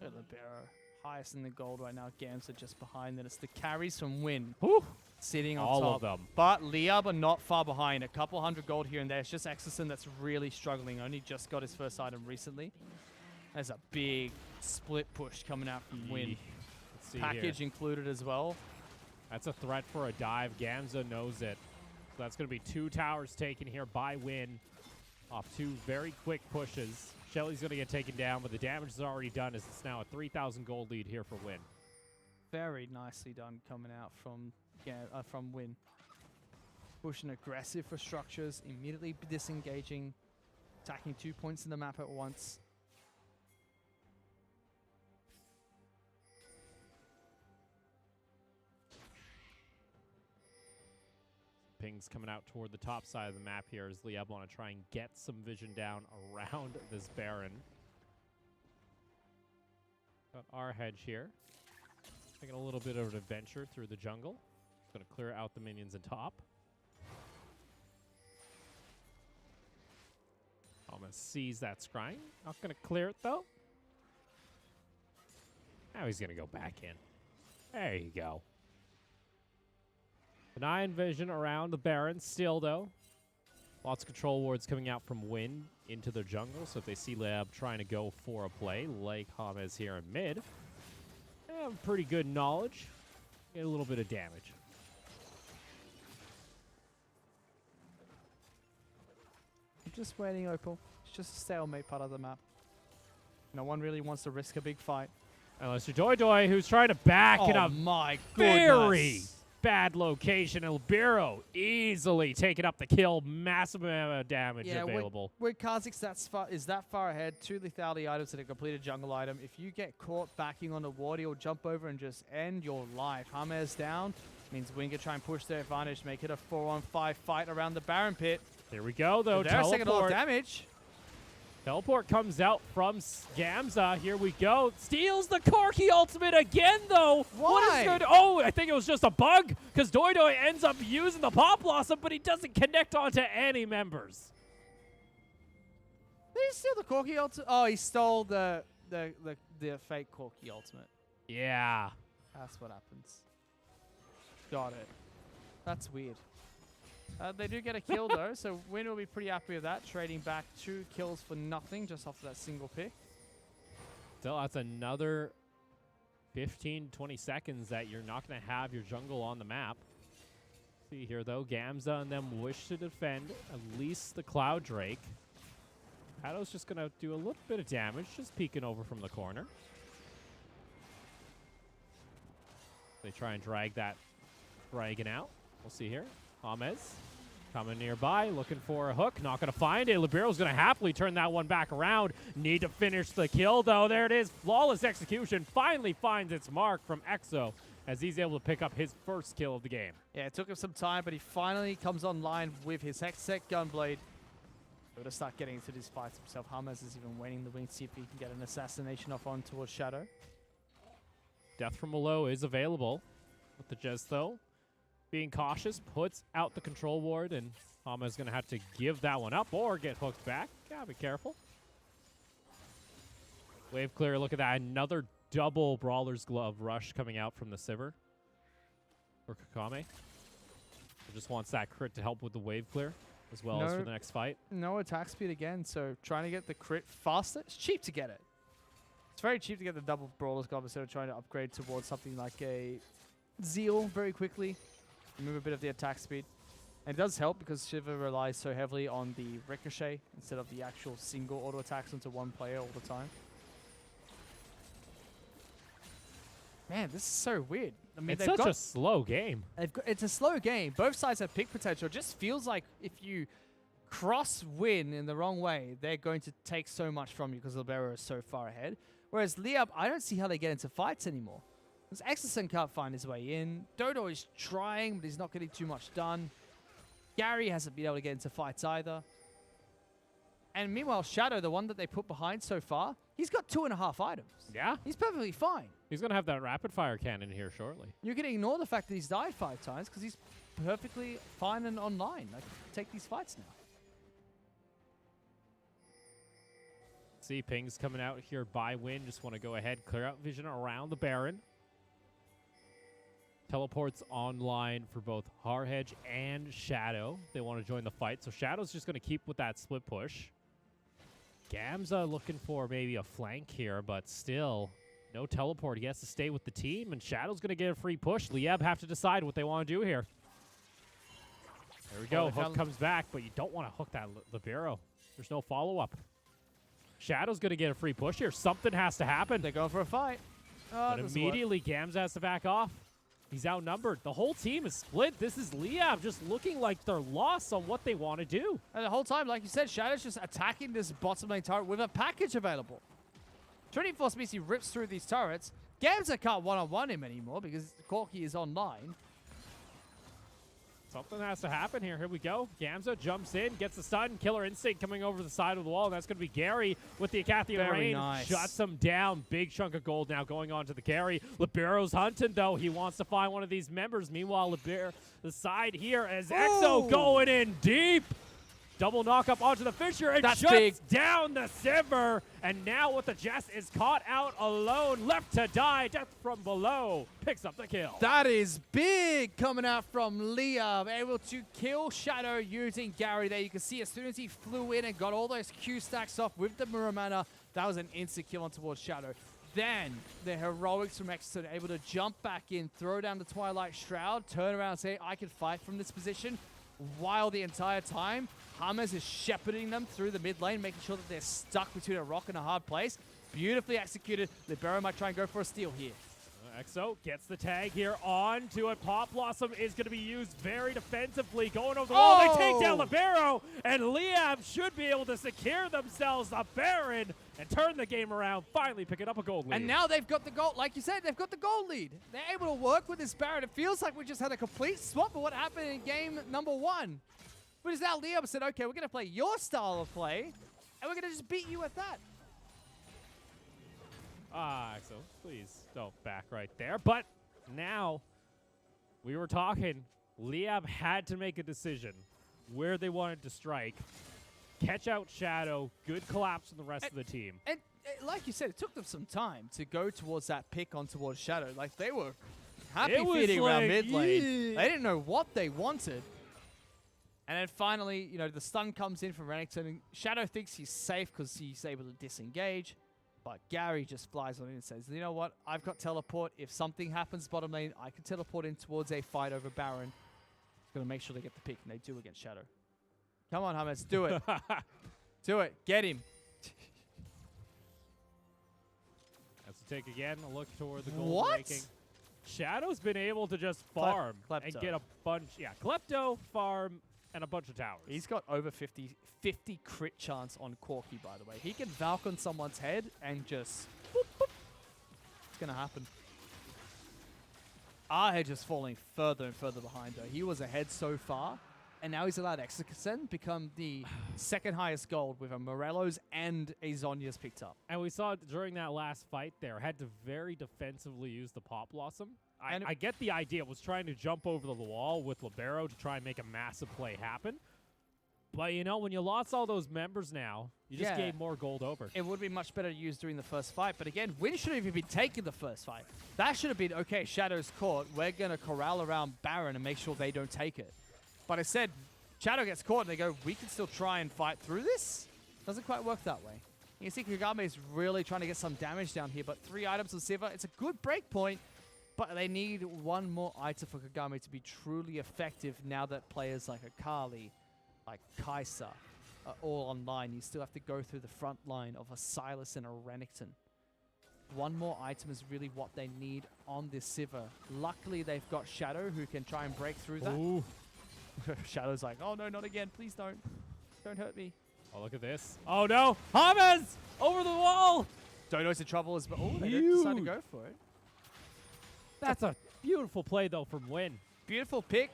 Libero, highest in the gold right now. Gamsa just behind. Then it's the carries from Win. Whew. Sitting on All top. of them. But Liab are not far behind. A couple hundred gold here and there. It's just Exerson that's really struggling. Only just got his first item recently. There's a big split push coming out from Win. Let's see Package here. included as well. That's a threat for a dive. Gamza knows it. So that's going to be 2 towers taken here by Win off 2 very quick pushes. Shelly's going to get taken down, but the damage is already done as it's now a 3,000 gold lead here for Win. Very nicely done coming out from Win. Pushing aggressive for structures, immediately disengaging, attacking 2 points in the map at once. Pings coming out toward the top side of the map here as Liab want to try and get some vision down around this Baron. Got our hedge here. Taking a little bit of an adventure through the jungle. Going to clear out the minions in top. Almost sees that scrying. Not going to clear it, though. Now he's going to go back in. There you go. Benign vision around the Baron still, though. Lots of control wards coming out from Win into the jungle. So if they see Lab trying to go for a play, like James here in mid, they have pretty good knowledge. Get a little bit of damage. I'm just waiting, Opal. It's just a stalemate part of the map. No one really wants to risk a big fight. Unless you're Doidoy, who's trying to back it up. Oh my Very goodness. bad location. And Libero easily taking up the kill. Massive amount of damage available. When Kha'Zix is that far ahead, 2 lethality items and a completed jungle item. If you get caught backing on the ward, he'll jump over and just end your life. James down. Means Winger try and push their advantage, make it a 4-on-5 fight around the Baron pit. Here we go, though. They're taking a lot of damage. Teleport comes out from Gamza. Here we go. Steals the Corki ultimate again, though. Why? What is good? Oh, I think it was just a bug because Doidoi ends up using the Pop Blossom, but he doesn't connect onto any members. Did he steal the Corki ultimate? Oh, he stole the fake Corki ultimate. Yeah. That's what happens. Got it. That's weird. They do get a kill, though, so Win will be pretty happy with that. Trading back 2 kills for nothing just off that single pick. So that's another 15, 20 seconds that you're not going to have your jungle on the map. See here, though, Gamza and them wish to defend at least the Cloud Drake. Shadow's just going to do a little bit of damage, just peeking over from the corner. They try and drag that dragon out. We'll see here. James coming nearby, looking for a hook. Not going to find it. Libero's going to happily turn that one back around. Need to finish the kill, though. There it is. Flawless execution. Finally finds its mark from Exo as he's able to pick up his first kill of the game. Yeah, it took him some time, but he finally comes online with his Hextech Gunblade. Able to start getting into these fights himself. James is even waiting the wing to see if he can get an assassination off on towards Shadow. Death from below is available with the Jez, though. Being cautious, puts out the control ward, and Hama is going to have to give that one up or get hooked back. Gotta be careful. Wave clear, look at that. Another double Brawler's Glove rush coming out from the Sivir. Or Kakame. Just wants that crit to help with the wave clear, as well as for the next fight. No attack speed again, so trying to get the crit faster. It's cheap to get it. It's very cheap to get the double Brawler's Glove instead of trying to upgrade towards something like a Zeal very quickly. Remove a bit of the attack speed. And it does help because Shiva relies so heavily on the ricochet instead of the actual single auto attacks onto one player all the time. Man, this is so weird. I mean, it's such a slow game. It's a slow game. Both sides have pick potential. It just feels like if you cross Win in the wrong way, they're going to take so much from you because Libero is so far ahead. Whereas LYB, I don't see how they get into fights anymore. Because Exerson can't find his way in. Dodo is trying, but he's not getting too much done. Gary hasn't been able to get into fights either. And meanwhile, Shadow, the one that they put behind so far, he's got 2.5 items. Yeah. He's perfectly fine. He's going to have that rapid fire cannon here shortly. You can ignore the fact that he's died 5 times because he's perfectly fine and online. Like, take these fights now. See, pings coming out here by Win. Just want to go ahead, clear out vision around the Baron. Teleports online for both Harhedge and Shadow. They want to join the fight. So Shadow's just going to keep with that split push. Gamza looking for maybe a flank here, but still no teleport. He has to stay with the team, and Shadow's going to get a free push. LYB have to decide what they want to do here. There we go. Hook comes back, but you don't want to hook that Libero. There's no follow-up. Shadow's going to get a free push here. Something has to happen. They're going for a fight. But immediately, Gamza has to back off. He's outnumbered. The whole team is split. This is LYB just looking like they're lost on what they want to do. And the whole time, like you said, Shadow's just attacking this bottom lane turret with a package available. 24 Species rips through these turrets. Gamza can't one-on-one him anymore because Corki is online. Something has to happen here. Here we go. Gamza jumps in, gets the stun. Killer Instinct coming over the side of the wall. And that's going to be Gary with the Acathian Rain. Nice. Shuts him down. Big chunk of gold now going on to the carry. Libero's hunting, though. He wants to find one of these members. Meanwhile, Libero, the side here as Exo going in deep. Double knock up onto the Fisher and shuts down the Sivir. And now with the Jess is caught out alone. Left to die. Death from below. Picks up the kill. That is big coming out from LYB. Able to kill Shadow using Gary there. You can see as soon as he flew in and got all those Q stacks off with the Muramana, that was an instant kill on towards Shadow. Then the heroics from Exeter able to jump back in, throw down the Twilight Shroud, turn around and say, I can fight from this position. While the entire time, James is shepherding them through the mid lane, making sure that they're stuck between a rock and a hard place. Beautifully executed. Libero might try and go for a steal here. Exo gets the tag here onto it. Pop Blossom is going to be used very defensively. Going over the wall, they take down Libero, and Liam should be able to secure themselves the Baron and turn the game around, finally picking up a gold lead. And now they've got the gold, like you said, they've got the gold lead. They're able to work with this Baron. It feels like we just had a complete swap of what happened in game number 1. But it's now Liam said, okay, we're going to play your style of play, and we're going to just beat you at that. So please don't back right there. But now we were talking. Liam had to make a decision where they wanted to strike. Catch out Shadow. Good collapse from the rest of the team. And like you said, it took them some time to go towards that pick on towards Shadow. Like they were happy feeding around mid lane. They didn't know what they wanted. And then finally, you know, the stun comes in from Renekton. And Shadow thinks he's safe because he's able to disengage. But Gary just flies on in and says, you know what? I've got teleport. If something happens bottom lane, I can teleport in towards a fight over Baron. Just going to make sure they get the pick, and they do against Shadow. Come on, Hamas, do it. Do it. Get him. As we take again a look toward the gold What? ranking. Shadow's been able to just farm and get a bunch. Yeah, Klepto, farm, and a bunch of towers. He's got over 50 crit chance on Corki, by the way. He can Valk on someone's head and just boop, boop. It's going to happen. Arhead just falling further and further behind, though. He was ahead so far, and now he's allowed Exocen become the second highest gold with a Morello's and a Zhonya's picked up. And we saw during that last fight there, had to very defensively use the Pop Blossom. I get the idea. It was trying to jump over the wall with Libero to try and make a massive play happen. But, you know, when you lost all those members now, you just gave more gold over. It would be much better to use during the first fight. But again, Win should have even been taking the first fight. That should have been, okay, Shadow's caught. We're going to corral around Baron and make sure they don't take it. But I said, Shadow gets caught and they go, we can still try and fight through this? Doesn't quite work that way. You can see Kagame is really trying to get some damage down here. But 3 items of Sivir, it's a good break point. But they need one more item for Kagame to be truly effective now that players like Akali, like Kai'Sa, are all online. You still have to go through the front line of a Sylas and a Renekton. One more item is really what they need on this Sivir. Luckily, they've got Shadow who can try and break through that. Ooh. Shadow's like, oh no, not again. Please don't. Don't hurt me. Oh, look at this. Oh no! Hamas! Over the wall! Dodo's in trouble as well. Oh, they don't decide to go for it. That's a beautiful play, though, from Win. Beautiful pick.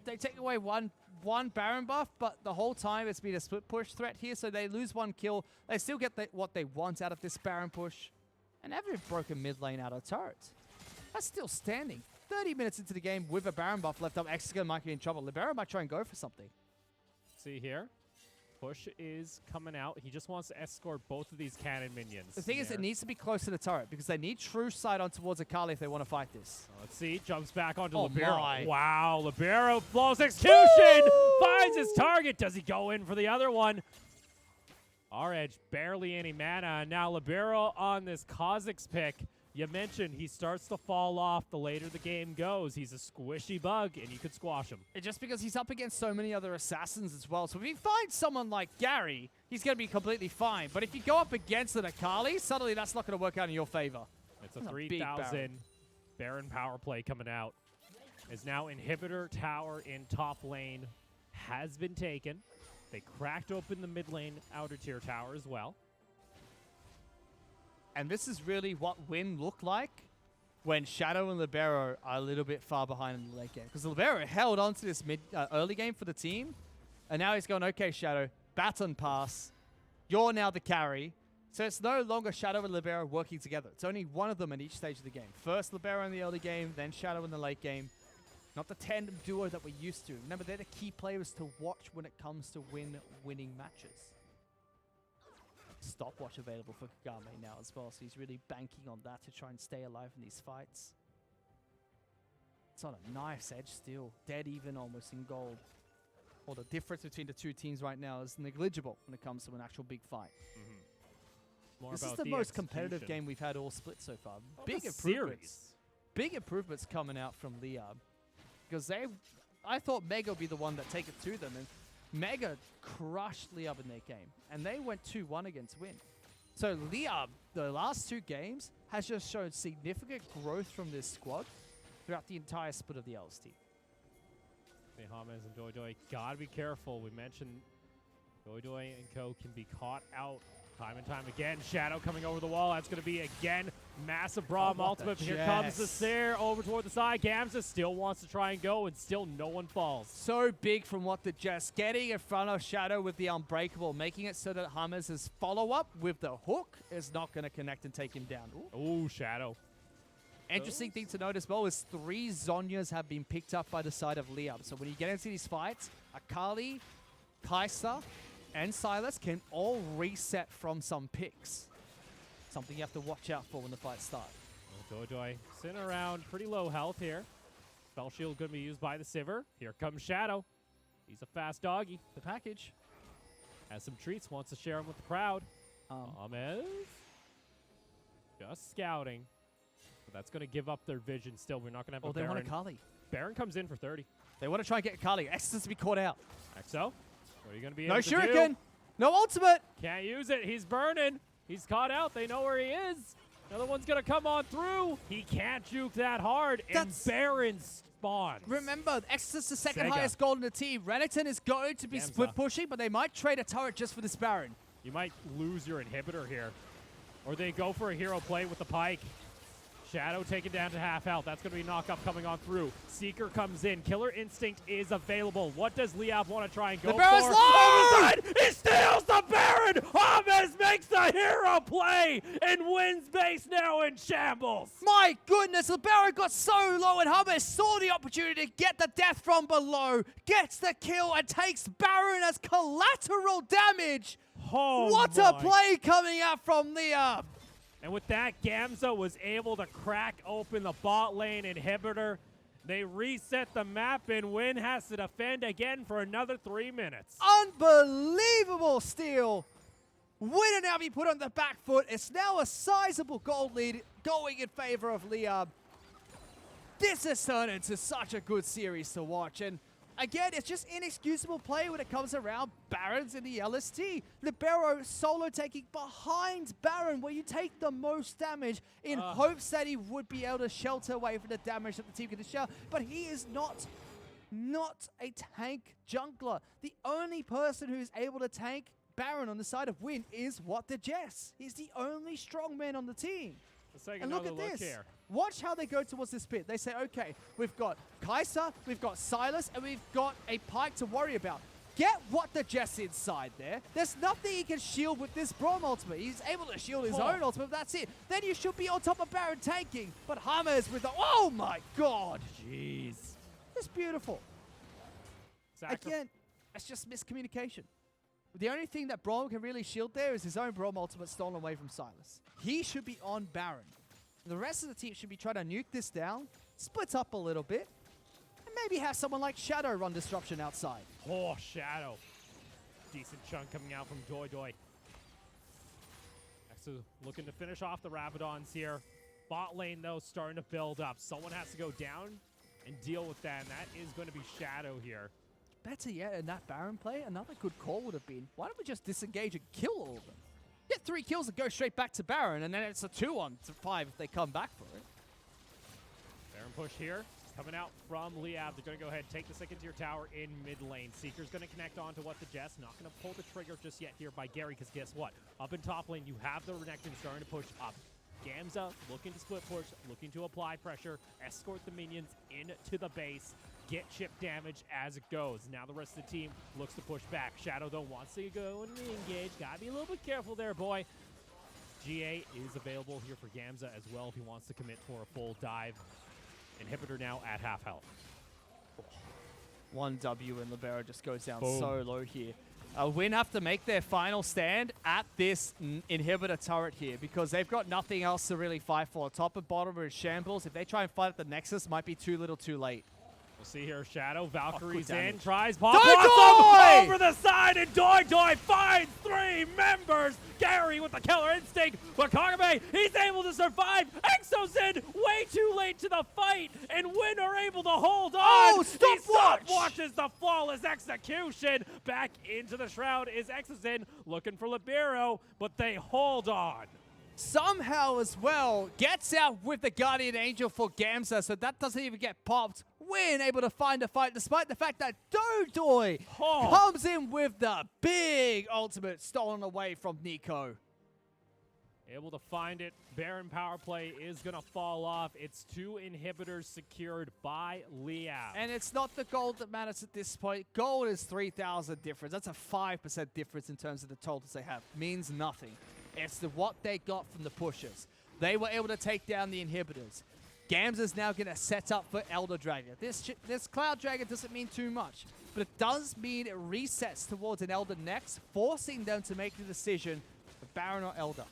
They take away one Baron buff, but the whole time it's been a split push threat here, so they lose 1 kill. They still get what they want out of this Baron push. And haven't broken mid lane out of turret. That's still standing. 30 minutes into the game with a Baron buff left up. Executor might be in trouble. Libero might try and go for something. See here. Push is coming out. He just wants to escort both of these cannon minions. The thing is, it needs to be close to the turret because they need true sight on towards Akali if they want to fight this. Let's see. Jumps back onto Oh Libero. my. Wow. Libero blows execution. Woo! Finds his target. Does he go in for the other one? Our Edge barely any mana. Now Libero on this Kha'Zix pick. You mentioned he starts to fall off the later the game goes. He's a squishy bug, and you could squash him. It's just because he's up against so many other assassins as well. So if you find someone like Gary, he's going to be completely fine. But if you go up against an Akali, suddenly that's not going to work out in your favor. It's a 3,000 Baron power play coming out. Is now Inhibitor Tower in top lane has been taken. They cracked open the mid lane outer tier tower as well. And this is really what Win looked like when Shadow and Libero are a little bit far behind in the late game. Because Libero held on to this early game for the team. And now he's going, okay, Shadow, baton pass. You're now the carry. So it's no longer Shadow and Libero working together. It's only one of them in each stage of the game. First Libero in the early game, then Shadow in the late game. Not the tandem duo that we're used to. Remember, they're the key players to watch when it comes to winning matches. Stopwatch available for Kagame now as well, so he's really banking on that to try and stay alive in these fights. It's on a knife's edge still, dead even almost in gold. Well, the difference between the two teams right now is negligible when it comes to an actual big fight. This is the most competitive game we've had all split so far. Big improvements. Big improvements coming out from Liab. Because I thought Mega would be the one that take it to them, and Mega crushed Liab in their game, and they went 2-1 against Win. So Liab, the last 2 games, has just shown significant growth from this squad throughout the entire split of the LST. James and Doidoi gotta be careful. We mentioned Doidoi and co can be caught out time and time again. Shadow coming over the wall. That's going to be, again, massive Braum ultimate. Here comes the Seer over toward the side. Gamza still wants to try and go, and still no one falls. So big from what the Jess. Getting in front of Shadow with the Unbreakable, making it so that Hammers' follow-up with the hook is not going to connect and take him down. Ooh, Shadow. Interesting thing to note as well is 3 Zhonyas have been picked up by the side of LYB. So when you get into these fights, Akali, Kai'Sa, and Sylas can all reset from some picks. Something you have to watch out for when the fights start. Doidoi sitting around pretty low health here. Spell shield going to be used by the Sivir. Here comes Shadow. He's a fast doggy. The package. Has some treats, wants to share them with the crowd. Amez just scouting. But that's going to give up their vision still. We're not going to have a Baron. They want Akali. Baron comes in for 30. They want to try and get Akali. Exodus to be caught out. XO, what are you going to be no able to do? shuriken. No ultimate. Can't use it. He's burning. He's caught out. They know where he is. Another one's going to come on through. He can't juke that hard. And Baron spawns. Remember, Exodus the second highest gold in the team. Renekton is going to be split pushing, but they might trade a turret just for this Baron. You might lose your inhibitor here. Or they go for a hero play with the Pike. Shadow taken down to half health. That's going to be knock-up coming on through. Seeker comes in. Killer Instinct is available. What does LYB want to try and go for? The Baron's low! He steals the Baron! Hammers makes the hero play and wins base now in shambles. My goodness, the Baron got so low and Hammers saw the opportunity to get the death from below. Gets the kill and takes Baron as collateral damage. Oh what a play coming out from LYB. And with that, Gamza was able to crack open the bot lane inhibitor. They reset the map, and Win has to defend again for another 3 minutes. Unbelievable steal. Win and now be put on the back foot. It's now a sizable gold lead going in favor of LYB. This has turned into such a good series to watch. And again, it's just inexcusable play when it comes around Barons in the LST. Libero solo taking behind Baron, where you take the most damage in hopes that he would be able to shelter away from the damage that the team can dish out. But he is not a tank jungler. The only person who is able to tank Baron on the side of Win is What the Jess. He's the only strong man on the team. And look at this. Here. Watch how they go towards this pit. They say, okay, we've got Kai'Sa, we've got Sylas, and we've got a Pike to worry about. Get What the Jess inside there. There's nothing he can shield with this Braum ultimate. He's able to shield his own ultimate, but that's it. Then you should be on top of Baron tanking. But Hammers with the, oh my god. Jeez. It's beautiful. Again, it's just miscommunication. The only thing that Braum can really shield there is his own Braum ultimate stolen away from Sylas. He should be on Baron. The rest of the team should be trying to nuke this down, split up a little bit, and maybe have someone like Shadow run disruption outside. Oh, Shadow. Decent chunk coming out from Doidoi. So looking to finish off the Rabadons here. Bot lane, though, starting to build up. Someone has to go down and deal with that, and that is going to be Shadow here. Better yet, in that Baron play, another good call would have been, why don't we just disengage and kill all of them? Get 3 kills and go straight back to Baron, and then it's a 2-on-5 if they come back for it. Baron push here. Coming out from LYB. They're going to go ahead and take the second tier tower in mid lane. Seeker's going to connect on to What the Jess. Not going to pull the trigger just yet here by Gary, because guess what? Up in top lane, you have the Renekton starting to push up. Gamza looking to split push, looking to apply pressure, escort the minions into the base, get chip damage as it goes. Now the rest of the team looks to push back. Shadow, though, wants to go and re-engage. Gotta be a little bit careful there, boy. GA is available here for Gamza as well if he wants to commit for a full dive. Inhibitor now at half health. 1 W and Libero just goes down so low here. Win have to make their final stand at this inhibitor turret here because they've got nothing else to really fight for. Top and bottom are in shambles. If they try and fight at the Nexus, might be too little too late. We'll see here, Shadow. Valkyrie's in, tries Pop over the side, and Doidoi finds 3 members. Gary with the killer instinct, but Kagame, he's able to survive. Exo's in, way too late to the fight, and Win are able to hold on. Oh, stopwatch! Watches the flawless execution. Back into the shroud is Exo's in, looking for Libero, but they hold on. somehow as well gets out with the Guardian Angel for Gamza, so that doesn't even get popped. Win able to find a fight despite the fact that Dodoy comes in with the big ultimate stolen away from Nico. Able to find it. Baron power play is going to fall off. It's 2 inhibitors secured by Liab. And it's not the gold that matters at this point. Gold is 3,000 difference. That's a 5% difference in terms of the totals they have. Means nothing. It's what they got from the pushers. They were able to take down the inhibitors. Gamza's now going to set up for Elder Dragon. This Cloud Dragon doesn't mean too much, but it does mean it resets towards an Elder next, forcing them to make the decision of Baron or Elder.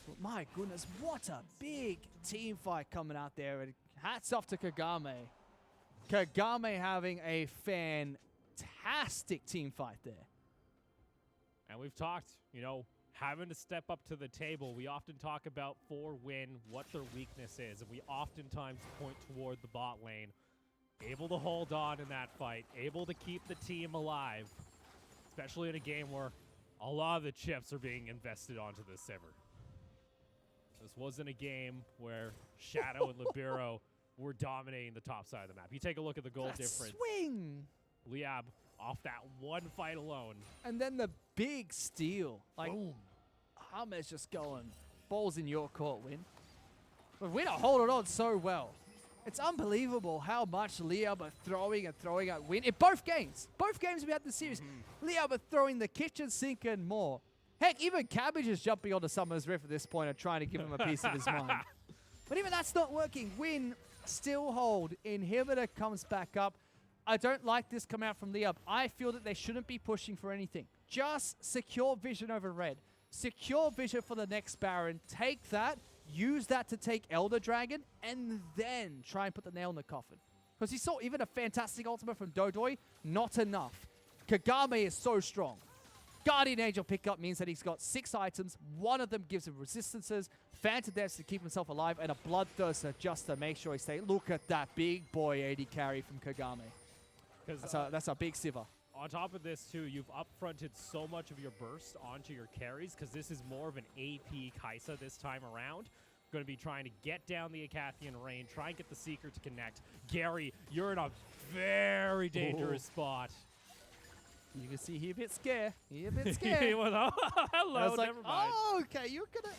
But my goodness, what a big team fight coming out there. And hats off to Kagame. Kagame having a fantastic team fight there. And we've talked, you know, having to step up to the table. We often talk about for win, what their weakness is, and we oftentimes point toward the bot lane. Able to hold on in that fight, able to keep the team alive, especially in a game where a lot of the chips are being invested onto this Sivir. This wasn't a game where Shadow and Libero were dominating the top side of the map. You take a look at the goal difference. Swing! Liab off that one fight alone. And then the big steal. Like, boom. Hammers just going, balls in your court, Win. But Win are holding on so well. It's unbelievable how much Liab are throwing and throwing at Win in both games. Both games we had this series. Liab are throwing the kitchen sink and more. Heck, even Cabbage is jumping onto Summer's Rift at this point and trying to give him a piece of his mind. But even that's not working. Win still hold. Inhibitor comes back up. I don't like this come out from Liab. I feel that they shouldn't be pushing for anything. Just secure vision over red. Secure vision for the next Baron. Take that, use that to take Elder Dragon, and then try and put the nail in the coffin. Because you saw even a fantastic ultimate from Dodoy, not enough. Kagame is so strong. Guardian Angel pickup means that he's got 6 items. One of them gives him resistances, Phantom Deaths to keep himself alive, and a Bloodthirster just to make sure he stays. Look at that big boy AD carry from Kagame. That's a big Sivir. On top of this, too, you've upfronted so much of your burst onto your carries because this is more of an AP Kai'Sa this time around. Going to be trying to get down the Acathian Rain, try and get the Seeker to connect. Gary, you're in a very dangerous spot. You can see he a bit scared. He a bit scared. Hello, like, never mind. oh, okay, you're gonna...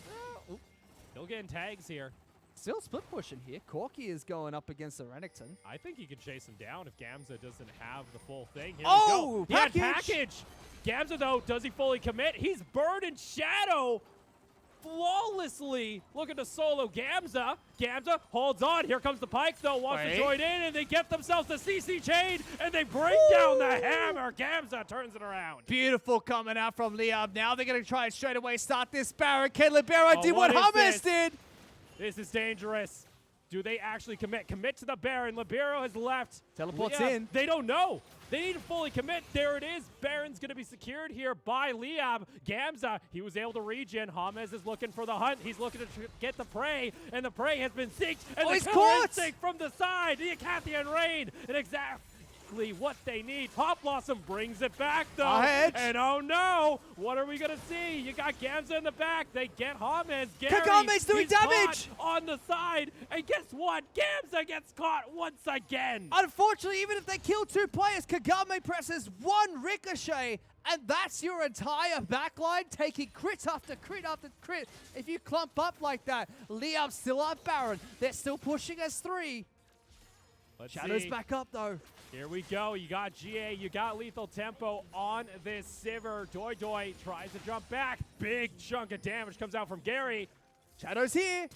Still getting tags here. Still split pushing here. Corky is going up against the Renekton. I think he can chase him down if Gamza doesn't have the full thing. Here oh, we go. Package! Gamza, though, does he fully commit? He's burned in Shadow flawlessly. Looking to solo Gamza. Gamza holds on. Here comes the Pike, though. Wants to join in, and they get themselves the CC chain, and they bring down the hammer. Gamza turns it around. Beautiful coming out from Liab. Now they're going to try and straight away start this Baron. Can Libero do what Hummus did? This is dangerous. Do they actually commit? Commit to the Baron. Libero has left. Teleports in. They don't know. They need to fully commit. There it is. Baron's going to be secured here by Liab. Gamza, he was able to regen. James is looking for the hunt. He's looking to get the prey, and the prey has been synced. And the killer instinct from the side. The Acathian Rain. And exactly what they need. Pop Blossom brings it back, though. And oh no, what are we going to see? You got Gamza in the back. They get James. Kagame's doing damage on the side. And guess what? Gamza gets caught once again. Unfortunately, even if they kill 2 players, Kagame presses 1 ricochet. And that's your entire backline, taking crit after crit after crit. If you clump up like that, Liab still up Baron. They're still pushing as 3. Shadow's back up, though. Here we go. You got GA. You got Lethal Tempo on this Sivir. Doy tries to jump back. Big chunk of damage comes out from Gary. Shadow's here.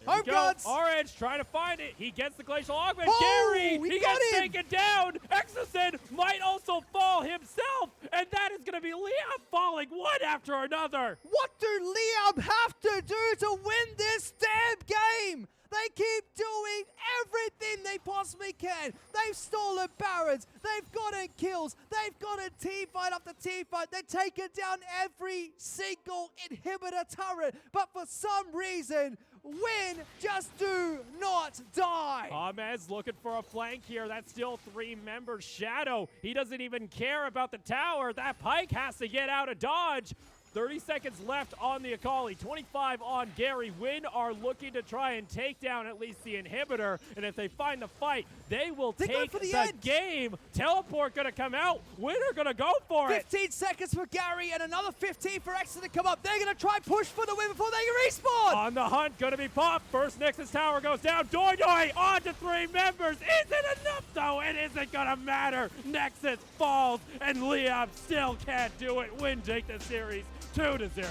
Home Gods. Orange trying to find it. He gets the Glacial Augment. Oh, Gary, he gets taken down. Exocid might also fall himself. And that is going to be Liab falling one after another. What do Liab have to do to win this damn game? They keep doing everything they possibly can. They've stolen Barons. They've gotten kills. They've got a team fight after team fight. They've taken down every single inhibitor turret. But for some reason, Win just do not die. James looking for a flank here. That's still 3 members. Shadow, he doesn't even care about the tower. That Pike has to get out of dodge. 30 seconds left on the Akali, 25 on Gary. Win are looking to try and take down at least the inhibitor, and if they find the fight, they will take for the the end. game. Teleport gonna come out. Win are gonna go for it. 15 seconds for Gary and another 15 for Exit to come up. They're going to try push for the win before they can respawn. On the hunt, gonna be popped. First Nexus tower goes down. Doi Doi on to 3 members. Is it enough though? It isn't gonna matter. Nexus falls, and Liam still can't do it. Win take the series 2-0.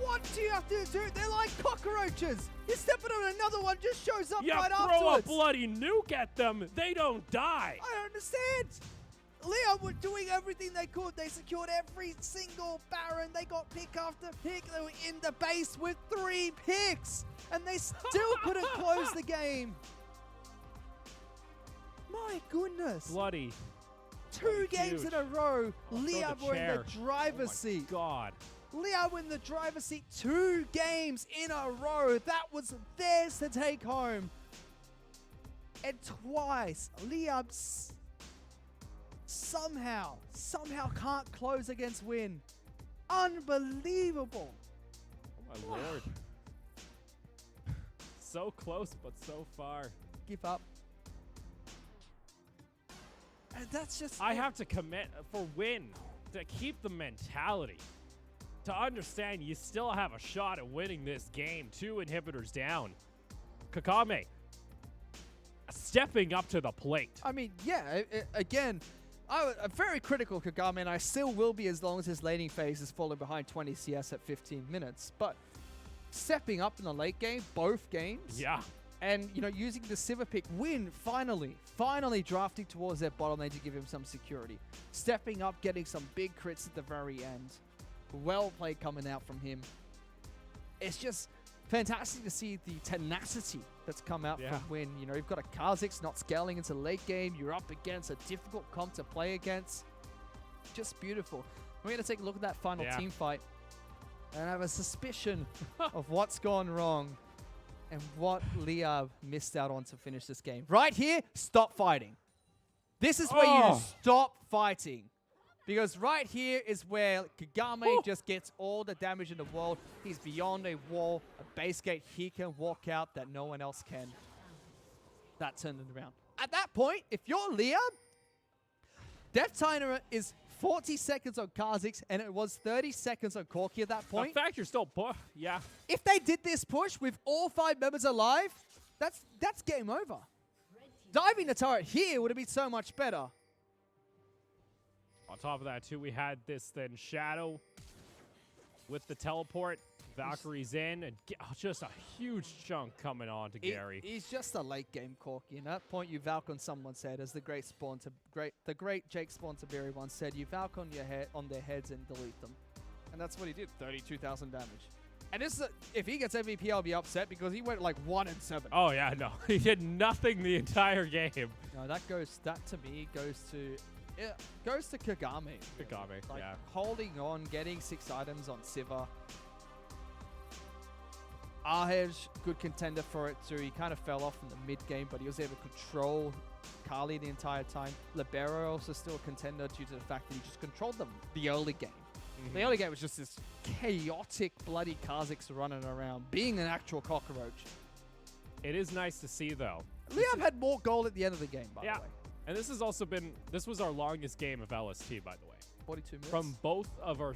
What do you have to do? They're like cockroaches. You're stepping on another one, just shows up You right throw afterwards. a bloody nuke at them, they don't die. I don't understand. Leon were doing everything they could. They secured every single Baron. They got pick after pick. They were in the base with 3 picks, and they still couldn't close the game. My goodness. Bloody. 2 games huge. in a row. Throw Leon the were in chair. the driver's seat. God. Leon were in the driver's seat 2 games in a row. That was theirs to take home. And twice, Leon somehow can't close against Win. Unbelievable. Oh my lord. So close, but so far. Give up. And that's just... I have to commit for Win to keep the mentality. To understand you still have a shot at winning this game. 2 inhibitors down. Kakame stepping up to the plate. I mean, yeah, again, I'm very critical of Kagame, and I still will be as long as his laning phase is falling behind 20 CS at 15 minutes. But stepping up in the late game, both games, Yeah. and using the Sivir pick, Win finally drafting towards their bottom lane to give him some security. Stepping up, getting some big crits at the very end. Well played coming out from him. It's just fantastic to see the tenacity that's come out from Win. You've got a Kha'Zix not scaling into late game. You're up against a difficult comp to play against. Just beautiful. We're going to take a look at that final team fight. And I have a suspicion of what's gone wrong and what Liab missed out on to finish this game. Right here, stop fighting. This is where you stop fighting. Because right here is where Kagame just gets all the damage in the world. He's beyond a wall, a base gate he can walk out that no one else can. That turned it around. At that point, if you're Liam, Death Timer is 40 seconds on Kha'Zix, and it was 30 seconds on Corki at that point. In fact, you're still yeah. If they did this push with all 5 members alive, that's game over. Diving the turret here would have been so much better. On top of that, too, we had this then Shadow with the teleport. Valkyrie's in, and just a huge chunk coming on to Gary. He's just a late game Corki. And at that point, you Valk on someone's head, as the great Jake Spontaberry once said. You Valk on on their heads and delete them, and that's what he did. 32,000 damage. And this is if he gets MVP, I'll be upset because he went like 1-7. Oh yeah, no, he did nothing the entire game. No, that to me goes to. It goes to Kagame. Kagame, like yeah. Holding on, getting 6 items on Sivir. Arhej, good contender for it too. He kind of fell off in the mid game, but he was able to control Kali the entire time. Libero also still a contender due to the fact that he just controlled them the early game. The early game was just this chaotic, bloody Kha'Zix running around, being an actual cockroach. It is nice to see, though. Liam had more goal at the end of the game, by the way. And this has also been, this was our longest game of LST, by the way. 42 minutes. From both of our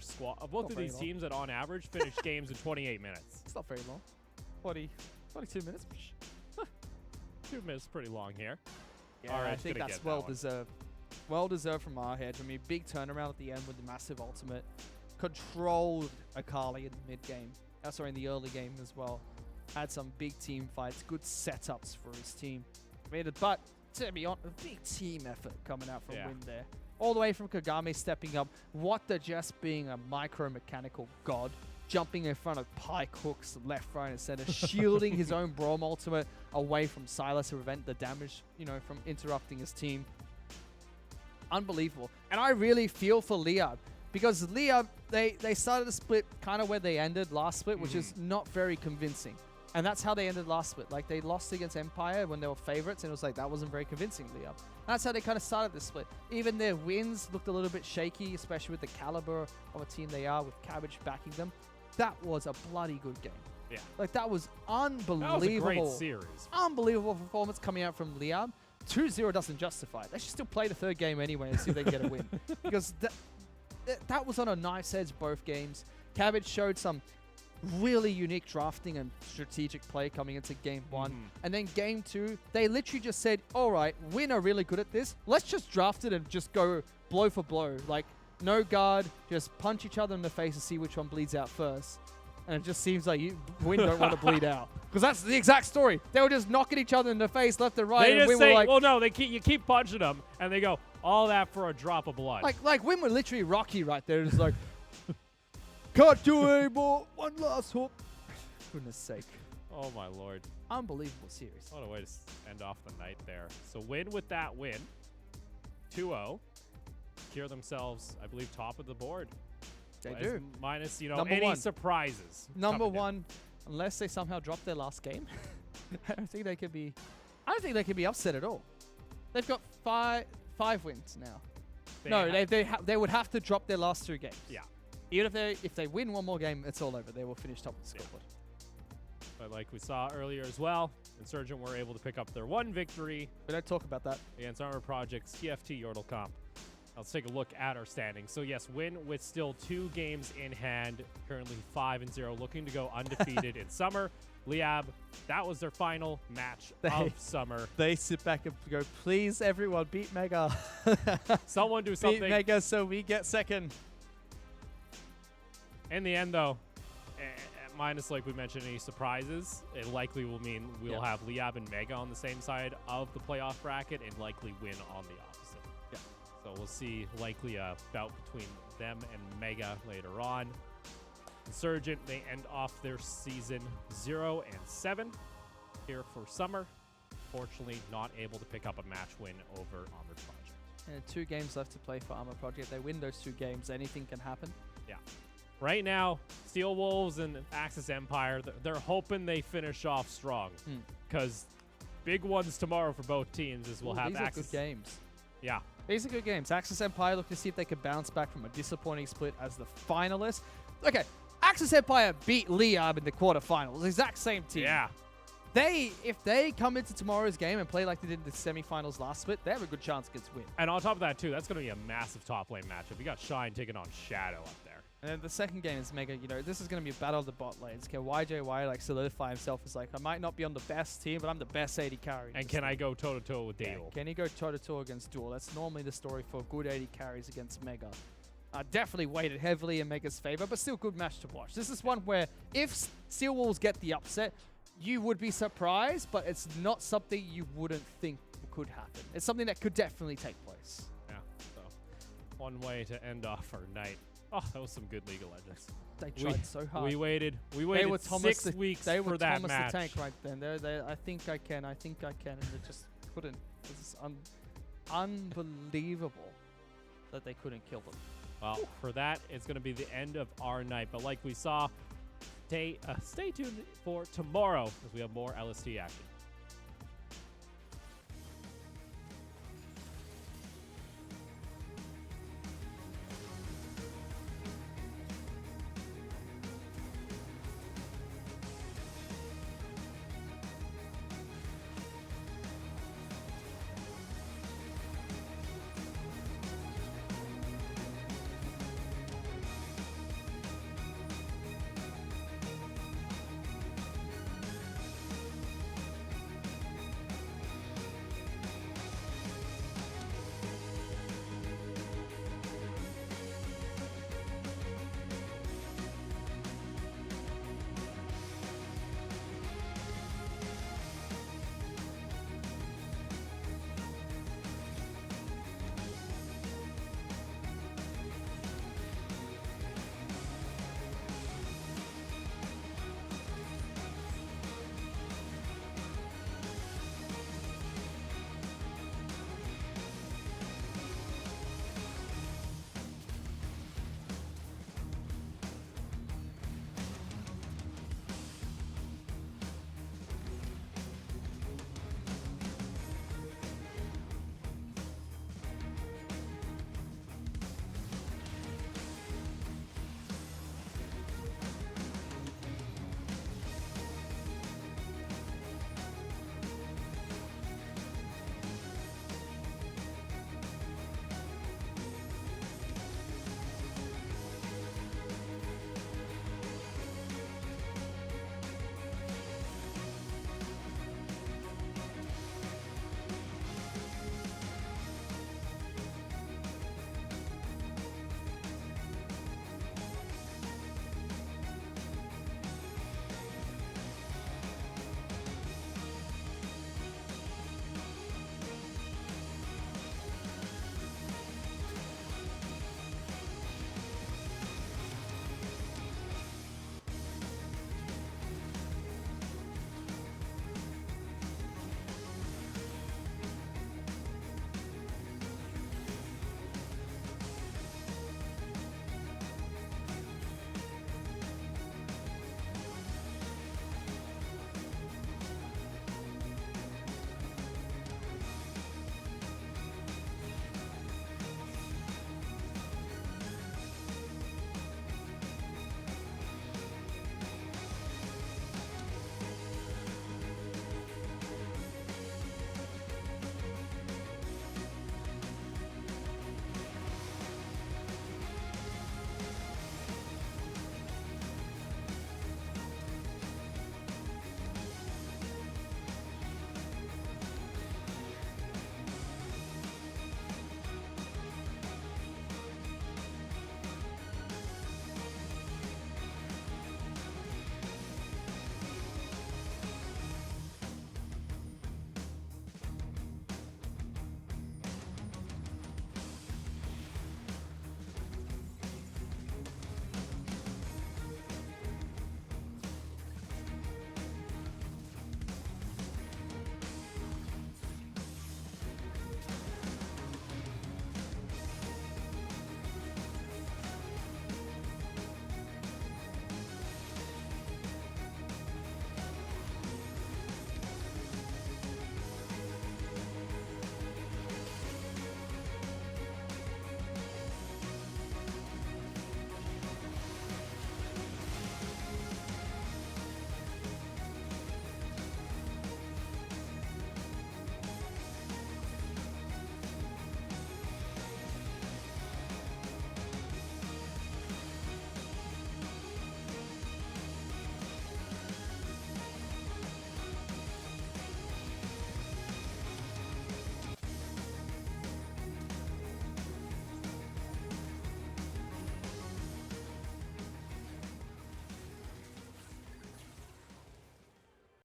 both of these teams that on average finished games in 28 minutes. It's not very long. 42 minutes. 2 minutes pretty long here. Yeah, I think that's well deserved. Well deserved from Arhej. I mean, big turnaround at the end with the massive ultimate. Controlled Akali in the mid game. Sorry, in the early game as well. Had some big team fights, good setups for his team. But to be honest, a big team effort coming out from Win there. All the way from Kagame stepping up. What the just being a micro-mechanical god. Jumping in front of pike hooks left, right, and center. Shielding his own Braum ultimate away from Sylas to prevent the damage, from interrupting his team. Unbelievable. And I really feel for Liab. Because Liab, they started the split kind of where they ended last split, which is not very convincing. And that's how they ended last split. Like, they lost against Empire when they were favorites, and it was like, that wasn't very convincing, Liab. That's how they kind of started this split. Even their wins looked a little bit shaky, especially with the caliber of a team they are, with Cabbage backing them. That was a bloody good game. Yeah. Like, that was unbelievable. That was a great series. Unbelievable performance coming out from Liam. 2-0 doesn't justify it. They should still play the third game anyway and see if they can get a win. Because that was on a nice edge both games. Cabbage showed some really unique drafting and strategic play coming into game 1. And then game 2, they literally just said, all right, Win are really good at this. Let's just draft it and just go blow for blow. Like, no guard, just punch each other in the face and see which one bleeds out first. And it just seems like Win don't want to bleed out. Because that's the exact story. They were just knocking each other in the face left and right. They and just Win say, were like, well, no, you keep punching them, and they go, all that for a drop of blood. Like Win were literally Rocky right there. Just like, can't do anymore. One last hook. Goodness sake. Oh, my Lord. Unbelievable series. What a way to end off the night there. So Win with that win, 2-0, secure themselves, I believe, top of the board. They do. Minus, Number any one. surprises. Number coming in. 1, unless they somehow drop their last game, I don't think they could be upset at all. They've got five wins now. They would have to drop their last 2 games. Yeah. Even if they win one more game, it's all over. They will finish top of the scoreboard. But like we saw earlier as well, Insurgent were able to pick up their 1 victory We don't talk about that. against Armor Project's TFT Yordle Comp. Let's take a look at our standings. So yes, Win with still 2 games in hand, currently 5-0, looking to go undefeated in summer. Liab, that was their final match of summer. They sit back and go, please, everyone, beat Mega. Someone do something. Beat Mega so we get second. In the end, though, minus, like we mentioned, any surprises, it likely will mean we'll have Liab and Mega on the same side of the playoff bracket and likely Win on the opposite. Yeah. So we'll see likely a bout between them and Mega later on. Insurgent, they end off their season 0-7 here for summer. Fortunately, not able to pick up a match win over Armored Project. And 2 games left to play for Armor Project. They win those 2 games. Anything can happen. Yeah. Right now, Steel Wolves and Axis Empire, they're hoping they finish off strong. Because big ones tomorrow for both teams is we'll have these Axis. are good games. Yeah. These are good games. Axis Empire look to see if they can bounce back from a disappointing split as the finalists. Okay, Axis Empire beat Liab in the quarterfinals. Exact same team. Yeah. If they come into tomorrow's game and play like they did in the semifinals last split, they have a good chance against Win. And on top of that, too, that's going to be a massive top lane matchup. You got Shine taking on Shadow up there. And then the second game is Mega. This is going to be a battle of the bot lanes. Can YJY like solidify himself as like, I might not be on the best team, but I'm the best AD carry. And can I go toe-to-toe with Duel? Can he go toe-to-toe against Duel? That's normally the story for good AD carries against Mega. Definitely weighted heavily in Mega's favor, but still good match to watch. This is one where if Steel Wolves get the upset, you would be surprised, but it's not something you wouldn't think could happen. It's something that could definitely take place. Yeah, so one way to end off our night. Oh, that was some good League of Legends. They tried so hard. We waited They were 6 weeks they were for that Thomas match. the Tank right then. I think I can, and they just couldn't. It's unbelievable that they couldn't kill them. Well, for that, it's going to be the end of our night. But like we saw, stay tuned for tomorrow as we have more LST action.